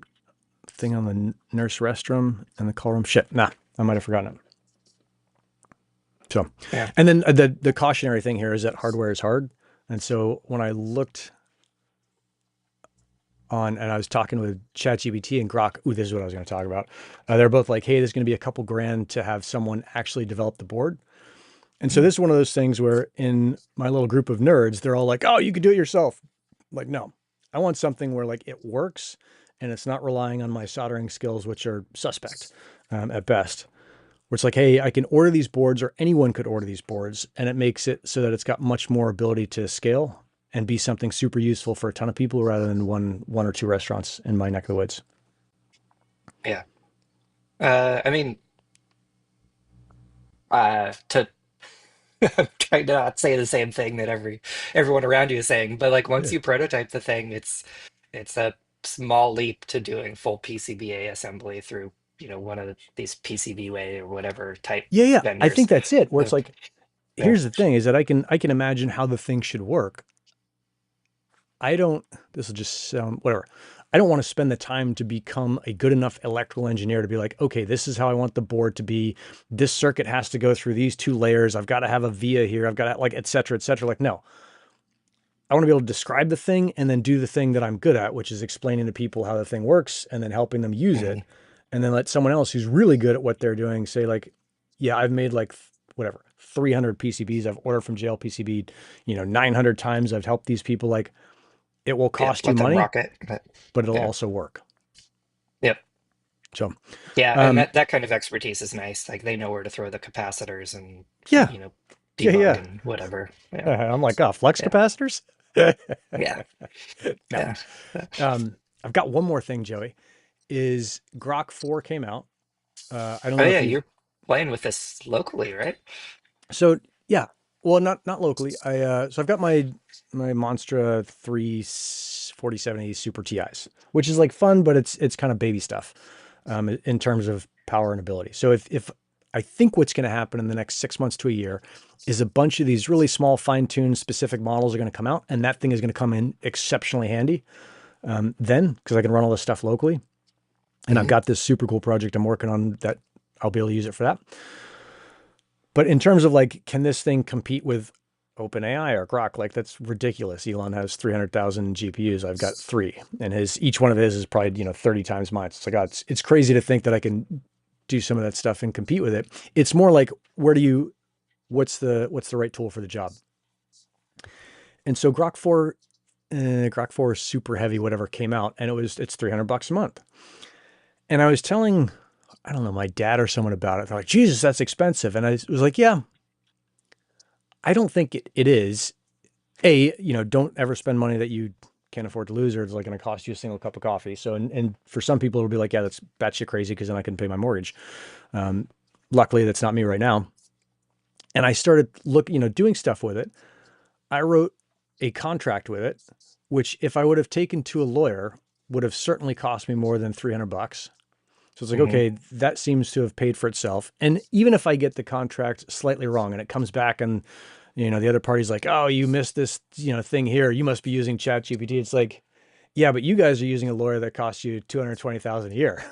[SPEAKER 1] thing on the nurse restroom and the call room. Shit, nah, I might have forgotten it. So,
[SPEAKER 2] Yeah.
[SPEAKER 1] and then the cautionary thing here is that hardware is hard. And so when I looked on and I was talking with ChatGPT and Grok, ooh, this is what I was going to talk about. They're both like, hey, there's going to be a couple grand to have someone actually develop the board. And so this is one of those things where in my little group of nerds, they're all like, oh, you could do it yourself. Like, no, I want something where like it works and it's not relying on my soldering skills, which are suspect at best. Where it's like, hey, I can order these boards or anyone could order these boards and it makes it so that it's got much more ability to scale and be something super useful for a ton of people rather than one or two restaurants in my neck of the woods.
[SPEAKER 2] Yeah. I mean, to I'm trying to not say the same thing that everyone around you is saying, but like once
[SPEAKER 1] Yeah.
[SPEAKER 2] you prototype the thing, it's a small leap to doing full PCBA assembly through, one of these PCB way or whatever type
[SPEAKER 1] Yeah, yeah. I
[SPEAKER 2] vendors.
[SPEAKER 1] think that's it. Where it's
[SPEAKER 2] So,
[SPEAKER 1] like,
[SPEAKER 2] yeah.
[SPEAKER 1] here's the thing is that I can imagine how the thing should work. I don't, this will just sound whatever. I don't want to spend the time to become a good enough electrical engineer to be like, okay, this is how I want the board to be. This circuit has to go through these two layers. I've got to have a via here. I've got to like, et cetera, et cetera. Like, no, I want to be able to describe the thing and then do the thing that I'm good at, which is explaining to people how the thing works and then helping them use it.
[SPEAKER 2] Mhm.
[SPEAKER 1] And then let someone else who's really good at what they're doing say like, yeah, I've made like whatever, 300 PCBs. I've ordered from JLPCB, 900 times. I've helped these people. Like, it will
[SPEAKER 2] Yeah,
[SPEAKER 1] cost you
[SPEAKER 2] let them
[SPEAKER 1] money,
[SPEAKER 2] rock it. But
[SPEAKER 1] but it'll
[SPEAKER 2] yeah.
[SPEAKER 1] also work.
[SPEAKER 2] Yep.
[SPEAKER 1] So,
[SPEAKER 2] Yeah, and
[SPEAKER 1] um,
[SPEAKER 2] that kind of expertise is nice. Like they know where to throw the capacitors and,
[SPEAKER 1] yeah, yeah,
[SPEAKER 2] debug
[SPEAKER 1] yeah.
[SPEAKER 2] and whatever. Yeah.
[SPEAKER 1] I'm like, oh, flex
[SPEAKER 2] Yeah.
[SPEAKER 1] capacitors.
[SPEAKER 2] Yeah.
[SPEAKER 1] No,
[SPEAKER 2] Yeah.
[SPEAKER 1] I've got one more thing, Joey. Is Grok 4 came out? I don't
[SPEAKER 2] Oh
[SPEAKER 1] know if
[SPEAKER 2] yeah,
[SPEAKER 1] you've
[SPEAKER 2] you're playing with this locally, right?
[SPEAKER 1] so yeah. Well, not locally. So I've got my Monstra 34780 Super TIs, which is like fun, but it's kind of baby stuff in terms of power and ability. So if I think what's going to happen in the next 6 months to a year is a bunch of these really small, fine-tuned, specific models are going to come out, and that thing is going to come in exceptionally handy. Then, because I can run all this stuff locally, and I've
[SPEAKER 2] Hmm.
[SPEAKER 1] got this super cool project I'm working on that I'll be able to use it for that. But in terms of like, can this thing compete with OpenAI or Grok? Like that's ridiculous. Elon has 300,000 GPUs. I've got three, and each one of his is probably 30 times mine. So it's like, it's crazy to think that I can do some of that stuff and compete with it. It's more like what's the right tool for the job? And so Grok 4 super heavy, whatever came out, and it's $300 a month. And I was telling, I don't know, my dad or someone about it. They're like, Jesus, that's expensive. And I was like, yeah, I don't think it is. Don't ever spend money that you can't afford to lose or it's like going to cost you a single cup of coffee. So, and for some people, it'll be like, yeah, that's batshit crazy because then I can pay my mortgage. Um, Luckily, that's not me right now. And I started doing stuff with it. I wrote a contract with it, which if I would have taken to a lawyer, would have certainly cost me more than $300. So it's like,
[SPEAKER 2] Hmm.
[SPEAKER 1] okay, that seems to have paid for itself. And even if I get the contract slightly wrong and it comes back and, the other party's like, oh, you missed this, thing here. You must be using ChatGPT. It's like, yeah, but you guys are using a lawyer that costs you 220,000 a year.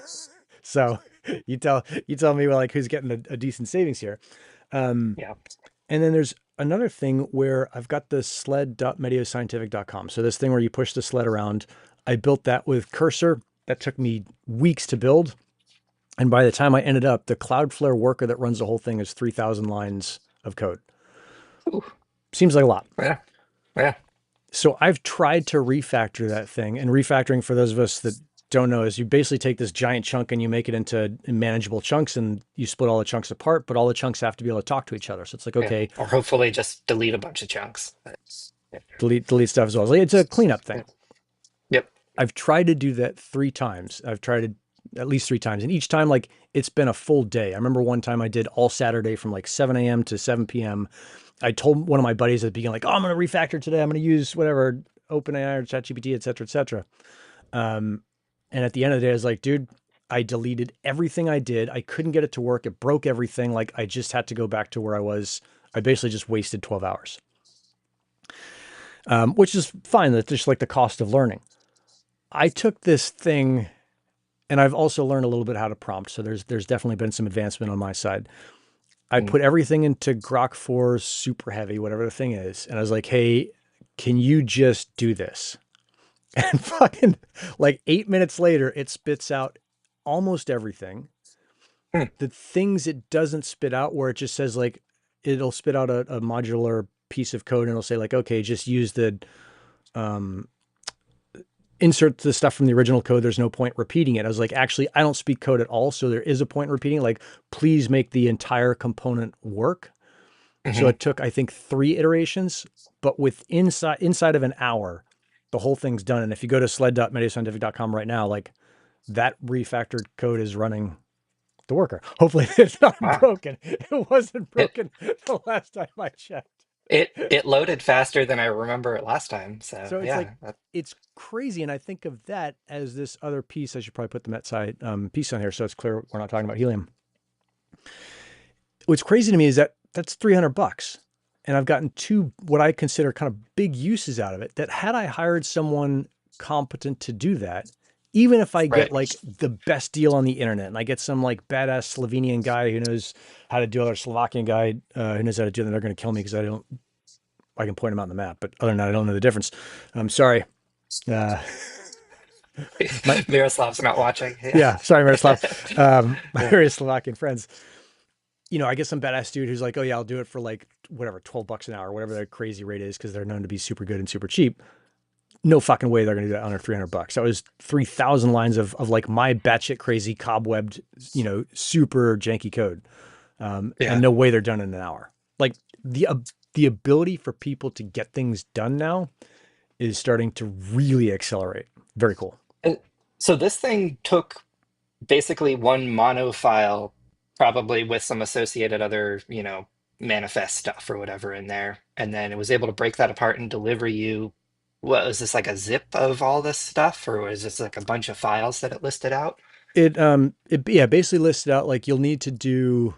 [SPEAKER 1] So you tell me like who's getting a decent savings here. Um,
[SPEAKER 2] Yeah.
[SPEAKER 1] and then there's another thing where I've got the sled.meteoscientific.com. So this thing where you push the sled around, I built that with Cursor. That took me weeks to build. And by the time I ended up, the Cloudflare worker that runs the whole thing is 3,000 lines of code.
[SPEAKER 2] Ooh,
[SPEAKER 1] Seems like a lot.
[SPEAKER 2] yeah. Yeah.
[SPEAKER 1] So I've tried to refactor that thing. And refactoring, for those of us that don't know is you basically take this giant chunk and you make it into manageable chunks and you split all the chunks apart, but all the chunks have to be able to talk to each other. So it's like,
[SPEAKER 2] Yeah.
[SPEAKER 1] okay,
[SPEAKER 2] Or hopefully just delete a bunch of chunks. Yeah.
[SPEAKER 1] delete stuff as well. It's like, it's a cleanup thing.
[SPEAKER 2] Yeah. Yep.
[SPEAKER 1] I've tried to do that 3 times. I've tried it at least 3 times. And each time, like, it's been a full day. I remember one time I did all Saturday from like 7 a.m. to 7 p.m. I told one of my buddies at the beginning, like, oh, I'm going to refactor today. I'm going to use whatever, OpenAI or ChatGPT, et cetera, et cetera. Um, and at the end of the day, I was like, dude, I deleted everything I did. I couldn't get it to work. It broke everything. Like, I just had to go back to where I was. I basically just wasted 12 hours, which is fine. That's just like the cost of learning. I took this thing and I've also learned a little bit how to prompt. So there's definitely been some advancement on my side. I
[SPEAKER 2] Mm.
[SPEAKER 1] put everything into Grok 4 super heavy, whatever the thing is. And I was like, hey, can you just do this? And fucking like 8 minutes later, it spits out almost everything.
[SPEAKER 2] Mm.
[SPEAKER 1] The things it doesn't spit out, where it just says like, it'll spit out a modular piece of code and it'll say like, okay, just use the, um, insert the stuff from the original code. There's no point repeating it. I was like, actually, I don't speak code at all. So there is a point in repeating, like, please make the entire component work. So
[SPEAKER 2] Hmm.
[SPEAKER 1] it took, I think, 3 iterations, but with inside of an hour, the whole thing's done. And if you go to sled.meteoscientific.com right now, like that refactored code is running the worker. Hopefully it's not
[SPEAKER 2] Wow.
[SPEAKER 1] broken. It wasn't
[SPEAKER 2] It
[SPEAKER 1] broken the last time I checked.
[SPEAKER 2] it loaded faster than I remember it last time. So
[SPEAKER 1] So it's like,
[SPEAKER 2] yeah.
[SPEAKER 1] it's crazy. And I think of that as this other piece. I should probably put the Met side piece on here so it's clear we're not talking about helium. What's crazy to me is that that's $300. And I've gotten two, what I consider kind of big uses out of it, that had I hired someone competent to do that, even if I get
[SPEAKER 2] Right.
[SPEAKER 1] like the best deal on the internet and I get some like badass Slovenian guy who knows how to do it, or Slovakian guy who knows how to do it, they're going to kill me because I can point them out on the map. But other than that, I don't know the difference. I'm sorry. Uh, my,
[SPEAKER 2] Miroslav's not watching. Yeah.
[SPEAKER 1] yeah, sorry, Miroslav. My
[SPEAKER 2] Yeah.
[SPEAKER 1] various Slovakian friends. I get some badass dude who's like, oh yeah, I'll do it for like whatever, $12 an hour, whatever their crazy rate is, because they're known to be super good and super cheap. No fucking way they're gonna do that under $300. That was 3,000 lines of like my batshit crazy cobwebbed, super janky code. And
[SPEAKER 2] Yeah.
[SPEAKER 1] no way they're done in an hour. Like the ability for people to get things done now is starting to really accelerate. Very cool.
[SPEAKER 2] And so this thing took basically one mono file, probably with some associated other, manifest stuff or whatever in there. And then it was able to break that apart and deliver you, what was this, like a zip of all this stuff, or was this like a bunch of files that it listed out?
[SPEAKER 1] It yeah, basically listed out like you'll need to do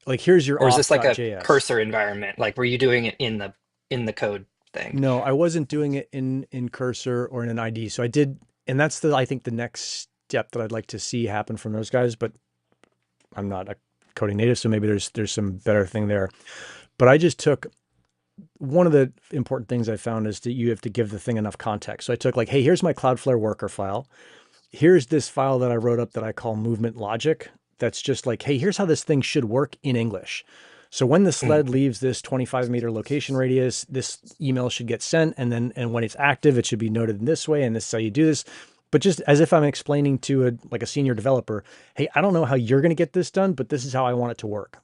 [SPEAKER 1] like here's your
[SPEAKER 2] Or is this like a
[SPEAKER 1] auth.js.
[SPEAKER 2] cursor environment? Like were you doing it in the code thing?
[SPEAKER 1] No, I wasn't doing it in Cursor or in an ID. So I did, and that's I think the next step that I'd like to see happen from those guys. But I'm not a coding native, so maybe there's some better thing there. But I just took one of the important things I found is that you have to give the thing enough context. So I took like, hey, here's my Cloudflare worker file. Here's this file that I wrote up that I call movement logic. That's just like, hey, here's how this thing should work in English. So when the
[SPEAKER 2] Mm.
[SPEAKER 1] sled leaves this 25-meter location radius, this email should get sent. And when it's active, it should be noted in this way. And this is how you do this. But just as if I'm explaining to a senior developer, hey, I don't know how you're going to get this done, but this is how I want it to work.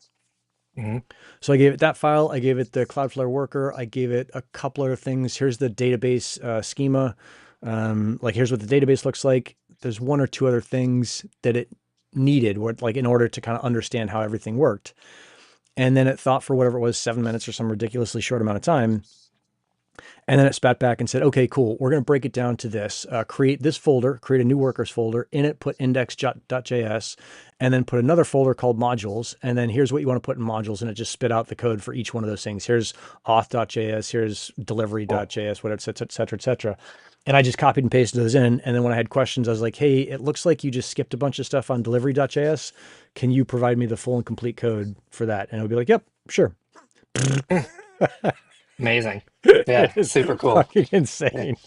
[SPEAKER 2] Mhm.
[SPEAKER 1] So I gave it that file. I gave it the Cloudflare worker. I gave it a couple other things. Here's the database schema. Like here's what the database looks like. There's one or two other things that it needed, like in order to kind of understand how everything worked. And then it thought for whatever it was, 7 minutes or some ridiculously short amount of time. And then it spat back and said, okay, cool. We're going to break it down to this. Create this folder, create a new workers folder. In it, put index.js, and then put another folder called modules. And then here's what you want to put in modules. And it just spit out the code for each one of those things. Here's auth.js, here's
[SPEAKER 2] Cool.
[SPEAKER 1] delivery.js, whatever, et cetera, et cetera. And I just copied and pasted those in. And then when I had questions, I was like, hey, it looks like you just skipped a bunch of stuff on delivery.js. Can you provide me the full and complete code for that? And it would be like, yep, sure.
[SPEAKER 2] Mm. Amazing.
[SPEAKER 1] It
[SPEAKER 2] Yeah,
[SPEAKER 1] is
[SPEAKER 2] super cool.
[SPEAKER 1] fucking
[SPEAKER 2] Yeah.
[SPEAKER 1] insane.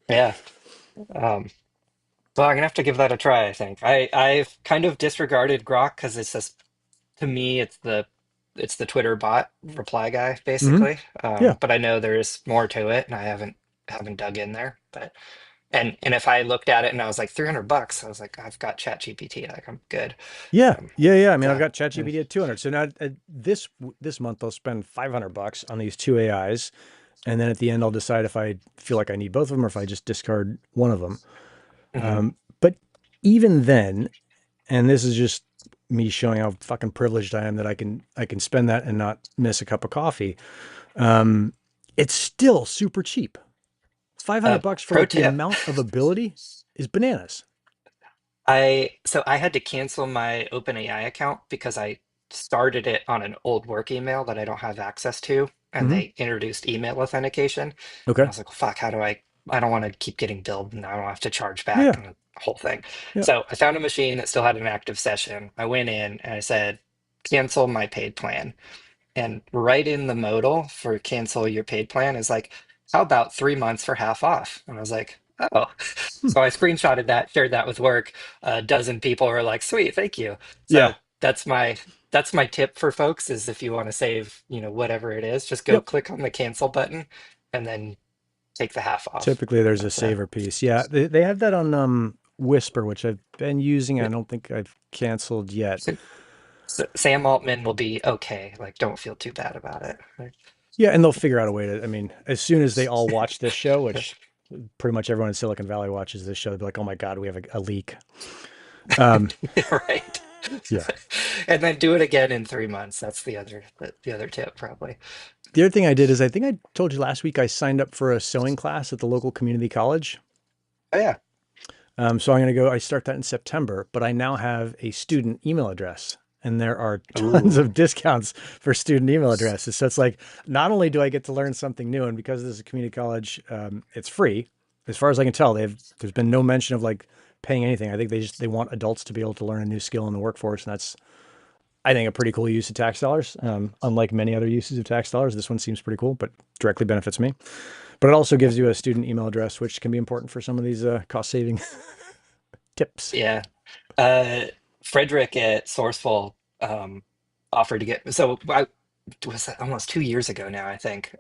[SPEAKER 2] Yeah. Um, well, I'm gonna have to give that a try, I think. I've kind of disregarded Grok because it's just, to me it's the Twitter bot reply guy
[SPEAKER 1] Hmm.
[SPEAKER 2] basically.
[SPEAKER 1] Yeah.
[SPEAKER 2] But I know there's more to it and I haven't dug in there. But And if I looked at it and I was like $300, I was like, I've got ChatGPT, like I'm good.
[SPEAKER 1] Yeah,
[SPEAKER 2] Um,
[SPEAKER 1] yeah, yeah. I mean, I've
[SPEAKER 2] so
[SPEAKER 1] got
[SPEAKER 2] mm,
[SPEAKER 1] ChatGPT at 200. So now this month I'll spend $500 on these two AIs, and then at the end I'll decide if I feel like I need both of them or if I just discard one of them.
[SPEAKER 2] mhm.
[SPEAKER 1] But even then, and this is just me showing how fucking privileged I am that I can spend that and not miss a cup of coffee. Um, it's still super cheap. 500 bucks for
[SPEAKER 2] Pro
[SPEAKER 1] like the
[SPEAKER 2] tip.
[SPEAKER 1] amount of ability is bananas.
[SPEAKER 2] I had to cancel my OpenAI account because I started it on an old work email that I don't have access to, and
[SPEAKER 1] Hmm.
[SPEAKER 2] they introduced email authentication. And I
[SPEAKER 1] Okay.
[SPEAKER 2] was like, well, fuck, how do I don't want to keep getting billed and I don't have to charge back
[SPEAKER 1] Yeah.
[SPEAKER 2] and the whole thing.
[SPEAKER 1] Yeah.
[SPEAKER 2] So I found a machine that still had an active session. I went in and I said, cancel my paid plan. And right in the modal for cancel your paid plan is like, how about 3 months for half off? And I was like, oh.
[SPEAKER 1] Hmm.
[SPEAKER 2] So I screenshotted that, shared that with work. A dozen people were like, sweet, thank you.
[SPEAKER 1] Yeah.
[SPEAKER 2] So that's my tip for folks is if you want to save, whatever it is, just go
[SPEAKER 1] Yep.
[SPEAKER 2] click on the cancel button and then take the half off.
[SPEAKER 1] Typically there's a
[SPEAKER 2] But
[SPEAKER 1] saver piece. Yeah. They have that on Whisper, which I've been using. I don't think I've canceled yet.
[SPEAKER 2] Sam Altman will be okay. Like, don't feel too bad about it. Like,
[SPEAKER 1] Yeah, and they'll figure out a way to. I mean, as soon as they all watch this show, which pretty much everyone in Silicon Valley watches this show, they'll be like, "Oh my God, we have a leak." Um,
[SPEAKER 2] right.
[SPEAKER 1] yeah.
[SPEAKER 2] And then do it again in 3 months. That's the other tip probably.
[SPEAKER 1] The other thing I did is I think I told you last week I signed up for a sewing class at the local community college.
[SPEAKER 2] Oh yeah.
[SPEAKER 1] So I'm going to go. I start that in September, but I now have a student email address, and there are tons
[SPEAKER 2] Ooh.
[SPEAKER 1] of discounts for student email addresses. So it's like not only do I get to learn something new, and because this is a community college, it's free. As far as I can tell, there's been no mention of like paying anything. I think they want adults to be able to learn a new skill in the workforce, and that's I think a pretty cool use of tax dollars. Unlike many other uses of tax dollars, this one seems pretty cool, but directly benefits me. But it also gives you a student email address, which can be important for some of these cost saving tips.
[SPEAKER 2] Yeah. Uh, Frederick at Sourceful offered to get so I was that almost 2 years ago now, I think.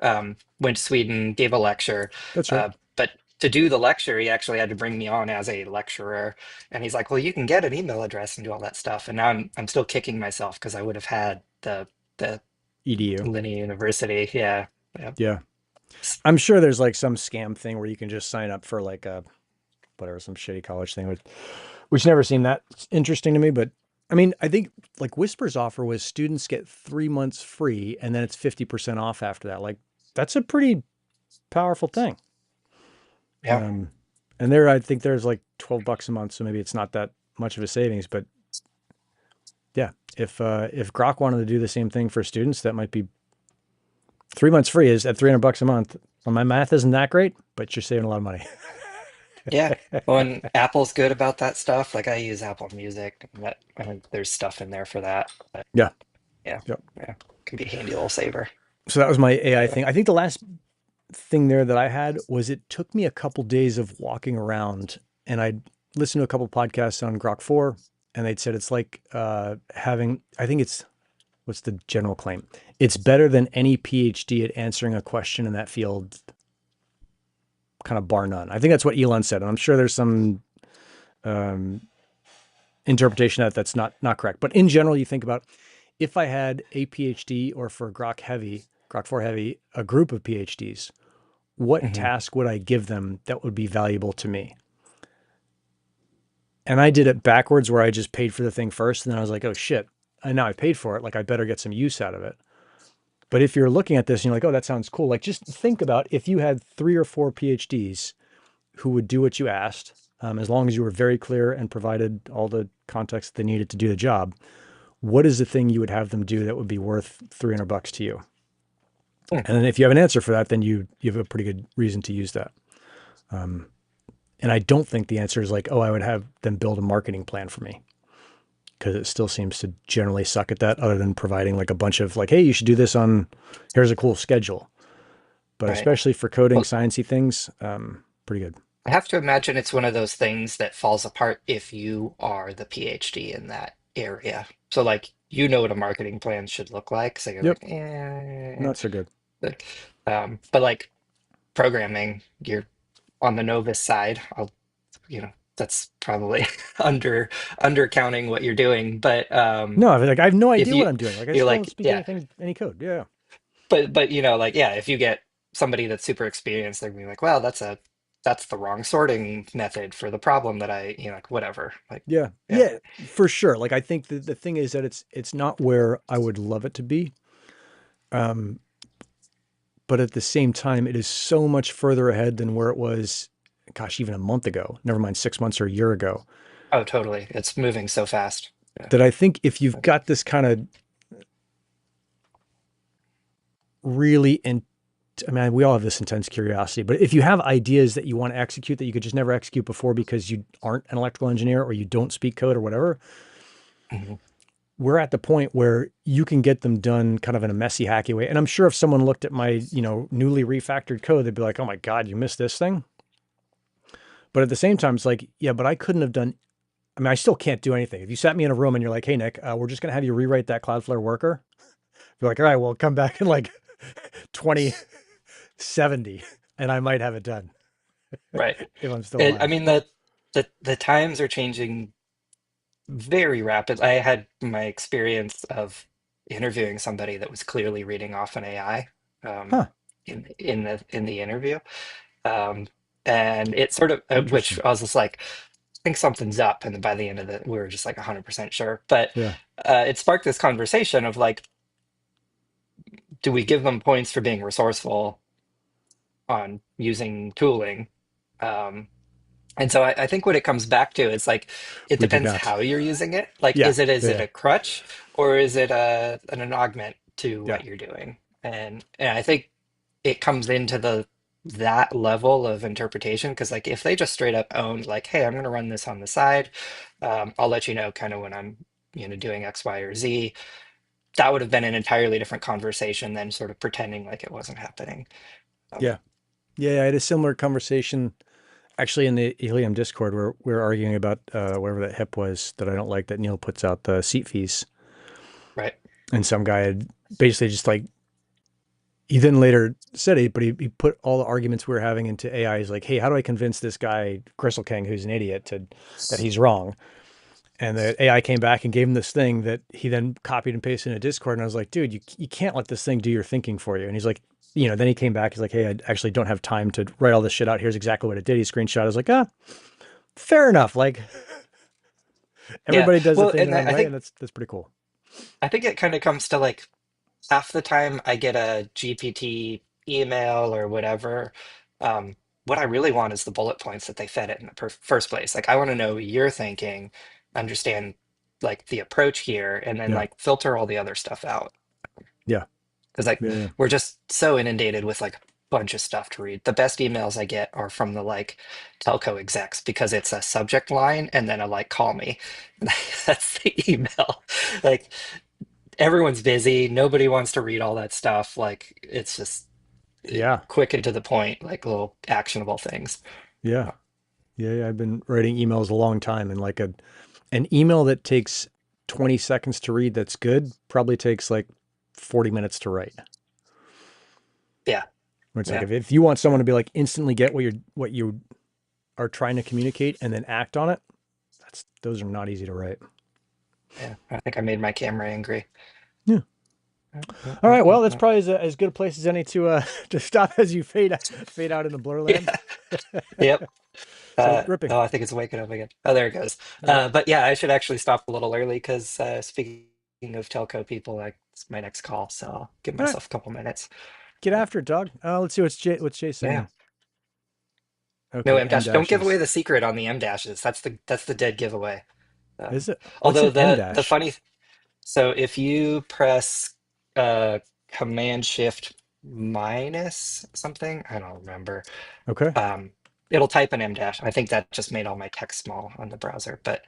[SPEAKER 2] Went to Sweden, gave a lecture,
[SPEAKER 1] That's right.
[SPEAKER 2] but to do the lecture, he actually had to bring me on as a lecturer. And he's like, "Well, you can get an email address and do all that stuff." And now I'm still kicking myself because I would have had the
[SPEAKER 1] EDU.
[SPEAKER 2] Linnea University. Yeah, yeah,
[SPEAKER 1] Yeah. I'm sure there's like some scam thing where you can just sign up for like a whatever, some shitty college thing, which never seemed that interesting to me. But I mean, I think like Whisper's offer was students get 3 months free and then it's 50% off after that. Like that's a pretty powerful thing.
[SPEAKER 2] yeah,
[SPEAKER 1] Um, and there, I think there's like $12 a month. So maybe it's not that much of a savings, but yeah, if Grok wanted to do the same thing for students, that might be 3 months free is at $300 a month. Well, my math isn't that great, but you're saving a lot of money.
[SPEAKER 2] yeah. Well, and Apple's good about that stuff. Like I use Apple Music, and that I think there's stuff in there for that. But
[SPEAKER 1] Yeah.
[SPEAKER 2] yeah,
[SPEAKER 1] Yep.
[SPEAKER 2] yeah, can be a handy little saver.
[SPEAKER 1] So that was my AI
[SPEAKER 2] Uh,
[SPEAKER 1] thing. I think the last thing there that I had was it took me a couple days of walking around and I'd listened to a couple podcasts on Grok 4 and they'd said it's like having, I think it's, what's the general claim? It's better than any PhD at answering a question in that field, kind of bar none. I think that's what Elon said. And I'm sure there's some um, interpretation of that that's not correct. But in general, you think about if I had a PhD or for Grok 4 Heavy, a group of PhDs, what
[SPEAKER 2] mhm.
[SPEAKER 1] task would I give them that would be valuable to me? And I did it backwards where I just paid for the thing first. And then I was like, oh shit, and now I paid for it. Like I better get some use out of it. But if you're looking at this and you're like, oh, that sounds cool. Like just think about if you had 3 or 4 PhDs who would do what you asked, as long as you were very clear and provided all the context they needed to do the job. What is the thing you would have them do that would be worth $300 to you?
[SPEAKER 2] Hmm.
[SPEAKER 1] And then if you have an answer for that, then you have a pretty good reason to use that. Um, and I don't think the answer is like, oh, I would have them build a marketing plan for me because it still seems to generally suck at that other than providing like a bunch of like, hey, you should do this on, here's a cool schedule. But
[SPEAKER 2] Right.
[SPEAKER 1] especially for coding
[SPEAKER 2] Well,
[SPEAKER 1] sciencey things, pretty good.
[SPEAKER 2] I have to imagine it's one of those things that falls apart if you are the PhD in that area. So like you know what a marketing plan should look like. So you're
[SPEAKER 1] Yep.
[SPEAKER 2] like, eh.
[SPEAKER 1] Not so good.
[SPEAKER 2] But like programming, you're on the novice side. That's probably under undercounting what you're doing. But
[SPEAKER 1] No, like I have no
[SPEAKER 2] if
[SPEAKER 1] idea what
[SPEAKER 2] you
[SPEAKER 1] I'm doing. Like I
[SPEAKER 2] you're
[SPEAKER 1] still don't
[SPEAKER 2] like,
[SPEAKER 1] speak
[SPEAKER 2] yeah,
[SPEAKER 1] any code. Yeah.
[SPEAKER 2] but like, yeah, if you get somebody that's super experienced, they're gonna be like, well, that's the wrong sorting method for the problem that like whatever. Like,
[SPEAKER 1] Yeah.
[SPEAKER 2] yeah.
[SPEAKER 1] Yeah, for sure. Like I think the thing is that it's not where I would love it to be. Um, but at the same time, it is so much further ahead than where it was, gosh, even a month ago, never mind 6 months or a year ago.
[SPEAKER 2] Oh, totally. It's moving so fast. Yeah.
[SPEAKER 1] That I think if you've got this kind of really in I mean, we all have this intense curiosity, but if you have ideas that you want to execute that you could just never execute before because you aren't an electrical engineer or you don't speak code or whatever,
[SPEAKER 2] Mhm.
[SPEAKER 1] we're at the point where you can get them done kind of in a messy, hacky way. And I'm sure if someone looked at my, newly refactored code, they'd be like, oh my God, you missed this thing. But at the same time, it's like, yeah, but I couldn't have done, I mean, I still can't do anything. If you sat me in a room and you're like, hey, Nick, we're just going to have you rewrite that Cloudflare worker. You're like, all right, well, come back in like 2070 and I might have it done
[SPEAKER 2] Right.
[SPEAKER 1] if I'm still
[SPEAKER 2] I
[SPEAKER 1] alive.
[SPEAKER 2] mean, the times are changing very rapid. I had my experience of interviewing somebody that was clearly reading off an AI um,
[SPEAKER 1] Huh.
[SPEAKER 2] in the interview, um, and it sort of which
[SPEAKER 1] Interesting.
[SPEAKER 2] I was just like, I think something's up, and then by the end of it, we were just like 100% sure. But
[SPEAKER 1] Yeah.
[SPEAKER 2] it sparked this conversation of like, do we give them points for being resourceful on using tooling? Um, And so I think what it comes back to is like it
[SPEAKER 1] We do
[SPEAKER 2] depends
[SPEAKER 1] not.
[SPEAKER 2] how you're using it. Like,
[SPEAKER 1] Yeah.
[SPEAKER 2] is it
[SPEAKER 1] Yeah.
[SPEAKER 2] a crutch or is it an augment to
[SPEAKER 1] Yeah.
[SPEAKER 2] what you're doing? And I think it comes into the that level of interpretation because like if they just straight up owned like, hey, I'm going to run this on the side, I'll let you know kind of when I'm doing X, Y, or Z. That would have been an entirely different conversation than sort of pretending like it wasn't happening. Um,
[SPEAKER 1] Yeah. Yeah. I had a similar conversation actually in the Helium Discord where we were arguing about whatever that hip was that I don't like that Neil puts out the seat fees.
[SPEAKER 2] right.
[SPEAKER 1] And some guy had basically just like, he then later said it, but he put all the arguments we were having into AI. He's like, hey, how do I convince this guy, Crystal King, who's an idiot, that he's wrong? And the AI came back and gave him this thing that he then copied and pasted in a Discord. And I was like, dude, you can't let this thing do your thinking for you. And he's like, then he came back. He's like, hey, I actually don't have time to write all this shit out. Here's exactly what it did. He screenshot. I was like, fair enough. Like
[SPEAKER 2] Yeah.
[SPEAKER 1] everybody does the
[SPEAKER 2] Well,
[SPEAKER 1] thing
[SPEAKER 2] and
[SPEAKER 1] their own
[SPEAKER 2] I
[SPEAKER 1] way.
[SPEAKER 2] think
[SPEAKER 1] And that's pretty cool.
[SPEAKER 2] I think it kind of comes to like half the time I get a GPT email or whatever. Um, what I really want is the bullet points that they fed it in the first place. Like, I want to know your thinking, understand like the approach here, and then
[SPEAKER 1] Yeah.
[SPEAKER 2] like filter all the other stuff out.
[SPEAKER 1] Yeah.
[SPEAKER 2] Because like
[SPEAKER 1] Yeah. Yeah.
[SPEAKER 2] we're just so inundated with like a bunch of stuff to read. The best emails I get are from the like telco execs because it's a subject line and then a like call me. That's the email. Like everyone's busy. Nobody wants to read all that stuff. Like it's just
[SPEAKER 1] Yeah.
[SPEAKER 2] quick and to the point, like little actionable things.
[SPEAKER 1] Yeah. Yeah. Yeah. I've been writing emails a long time and like an email that takes 20 seconds to read that's good probably takes like 40 minutes to write.
[SPEAKER 2] Yeah,
[SPEAKER 1] Where it's like
[SPEAKER 2] yeah,
[SPEAKER 1] if you want someone to be like instantly get what you are trying to communicate and then act on it, those are not easy to write.
[SPEAKER 2] yeah. I think I made my camera angry.
[SPEAKER 1] Yeah.
[SPEAKER 2] Uh, uh,
[SPEAKER 1] All
[SPEAKER 2] uh,
[SPEAKER 1] right.
[SPEAKER 2] uh,
[SPEAKER 1] Well, that's
[SPEAKER 2] uh.
[SPEAKER 1] probably as good a place as any to to stop as you fade out in the blur land.
[SPEAKER 2] Yeah, yep.
[SPEAKER 1] So ripping.
[SPEAKER 2] Oh, I think it's waking up again. Oh, there it goes.
[SPEAKER 1] All right.
[SPEAKER 2] But yeah, I should actually stop a little early because speaking of telco people, like it's my next call, so I'll give
[SPEAKER 1] All right.
[SPEAKER 2] myself a couple minutes.
[SPEAKER 1] Get
[SPEAKER 2] Uh,
[SPEAKER 1] after it, dog. Let's see what's Jay
[SPEAKER 2] yeah.
[SPEAKER 1] saying.
[SPEAKER 2] No
[SPEAKER 1] Okay,
[SPEAKER 2] M
[SPEAKER 1] M
[SPEAKER 2] dash. Don't give away
[SPEAKER 1] dashes.
[SPEAKER 2] the secret on the M dashes. That's the dead giveaway.
[SPEAKER 1] Is it? What's
[SPEAKER 2] Although
[SPEAKER 1] an M
[SPEAKER 2] the
[SPEAKER 1] dash?
[SPEAKER 2] funny so if you press Command Shift minus something, I don't remember.
[SPEAKER 1] Okay.
[SPEAKER 2] Um, it'll type an M dash. I think that just made all my text small on the browser, but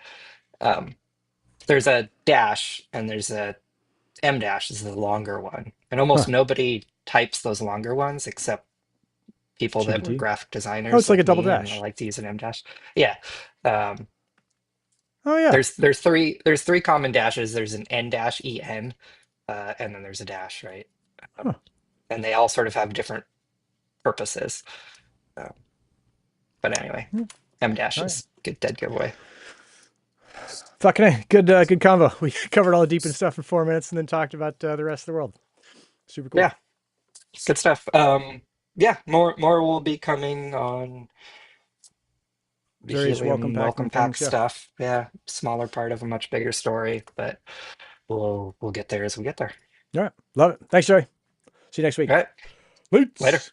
[SPEAKER 2] um, there's a dash and there's a M dash is the longer one, and almost
[SPEAKER 1] Huh.
[SPEAKER 2] nobody types those longer ones except people that were
[SPEAKER 1] GPT.
[SPEAKER 2] graphic
[SPEAKER 1] Oh,
[SPEAKER 2] designers
[SPEAKER 1] it's like a
[SPEAKER 2] like
[SPEAKER 1] double
[SPEAKER 2] me, and I
[SPEAKER 1] dash.
[SPEAKER 2] like to use an M dash. Yeah. Um,
[SPEAKER 1] Oh yeah.
[SPEAKER 2] there's three common dashes. There's an N dash EN, and then there's a dash, right?
[SPEAKER 1] Huh.
[SPEAKER 2] And they all sort of have different purposes. Uh, But anyway,
[SPEAKER 1] Hmm.
[SPEAKER 2] M dash
[SPEAKER 1] All right.
[SPEAKER 2] is good dead giveaway.
[SPEAKER 1] Fucking A. Good combo. We covered all the deep and stuff in 4 minutes and then talked about the rest of the world. Super cool.
[SPEAKER 2] Yeah, good stuff. Yeah, more will be coming on the
[SPEAKER 1] Various welcome
[SPEAKER 2] Helium
[SPEAKER 1] pack
[SPEAKER 2] welcome
[SPEAKER 1] and
[SPEAKER 2] pack
[SPEAKER 1] things. Yeah.
[SPEAKER 2] stuff. Yeah, smaller part of a much bigger story, but we'll get there as we get there.
[SPEAKER 1] All right. Love it. Thanks, Jerry. See you next week.
[SPEAKER 2] All right, later.
[SPEAKER 1] Peace.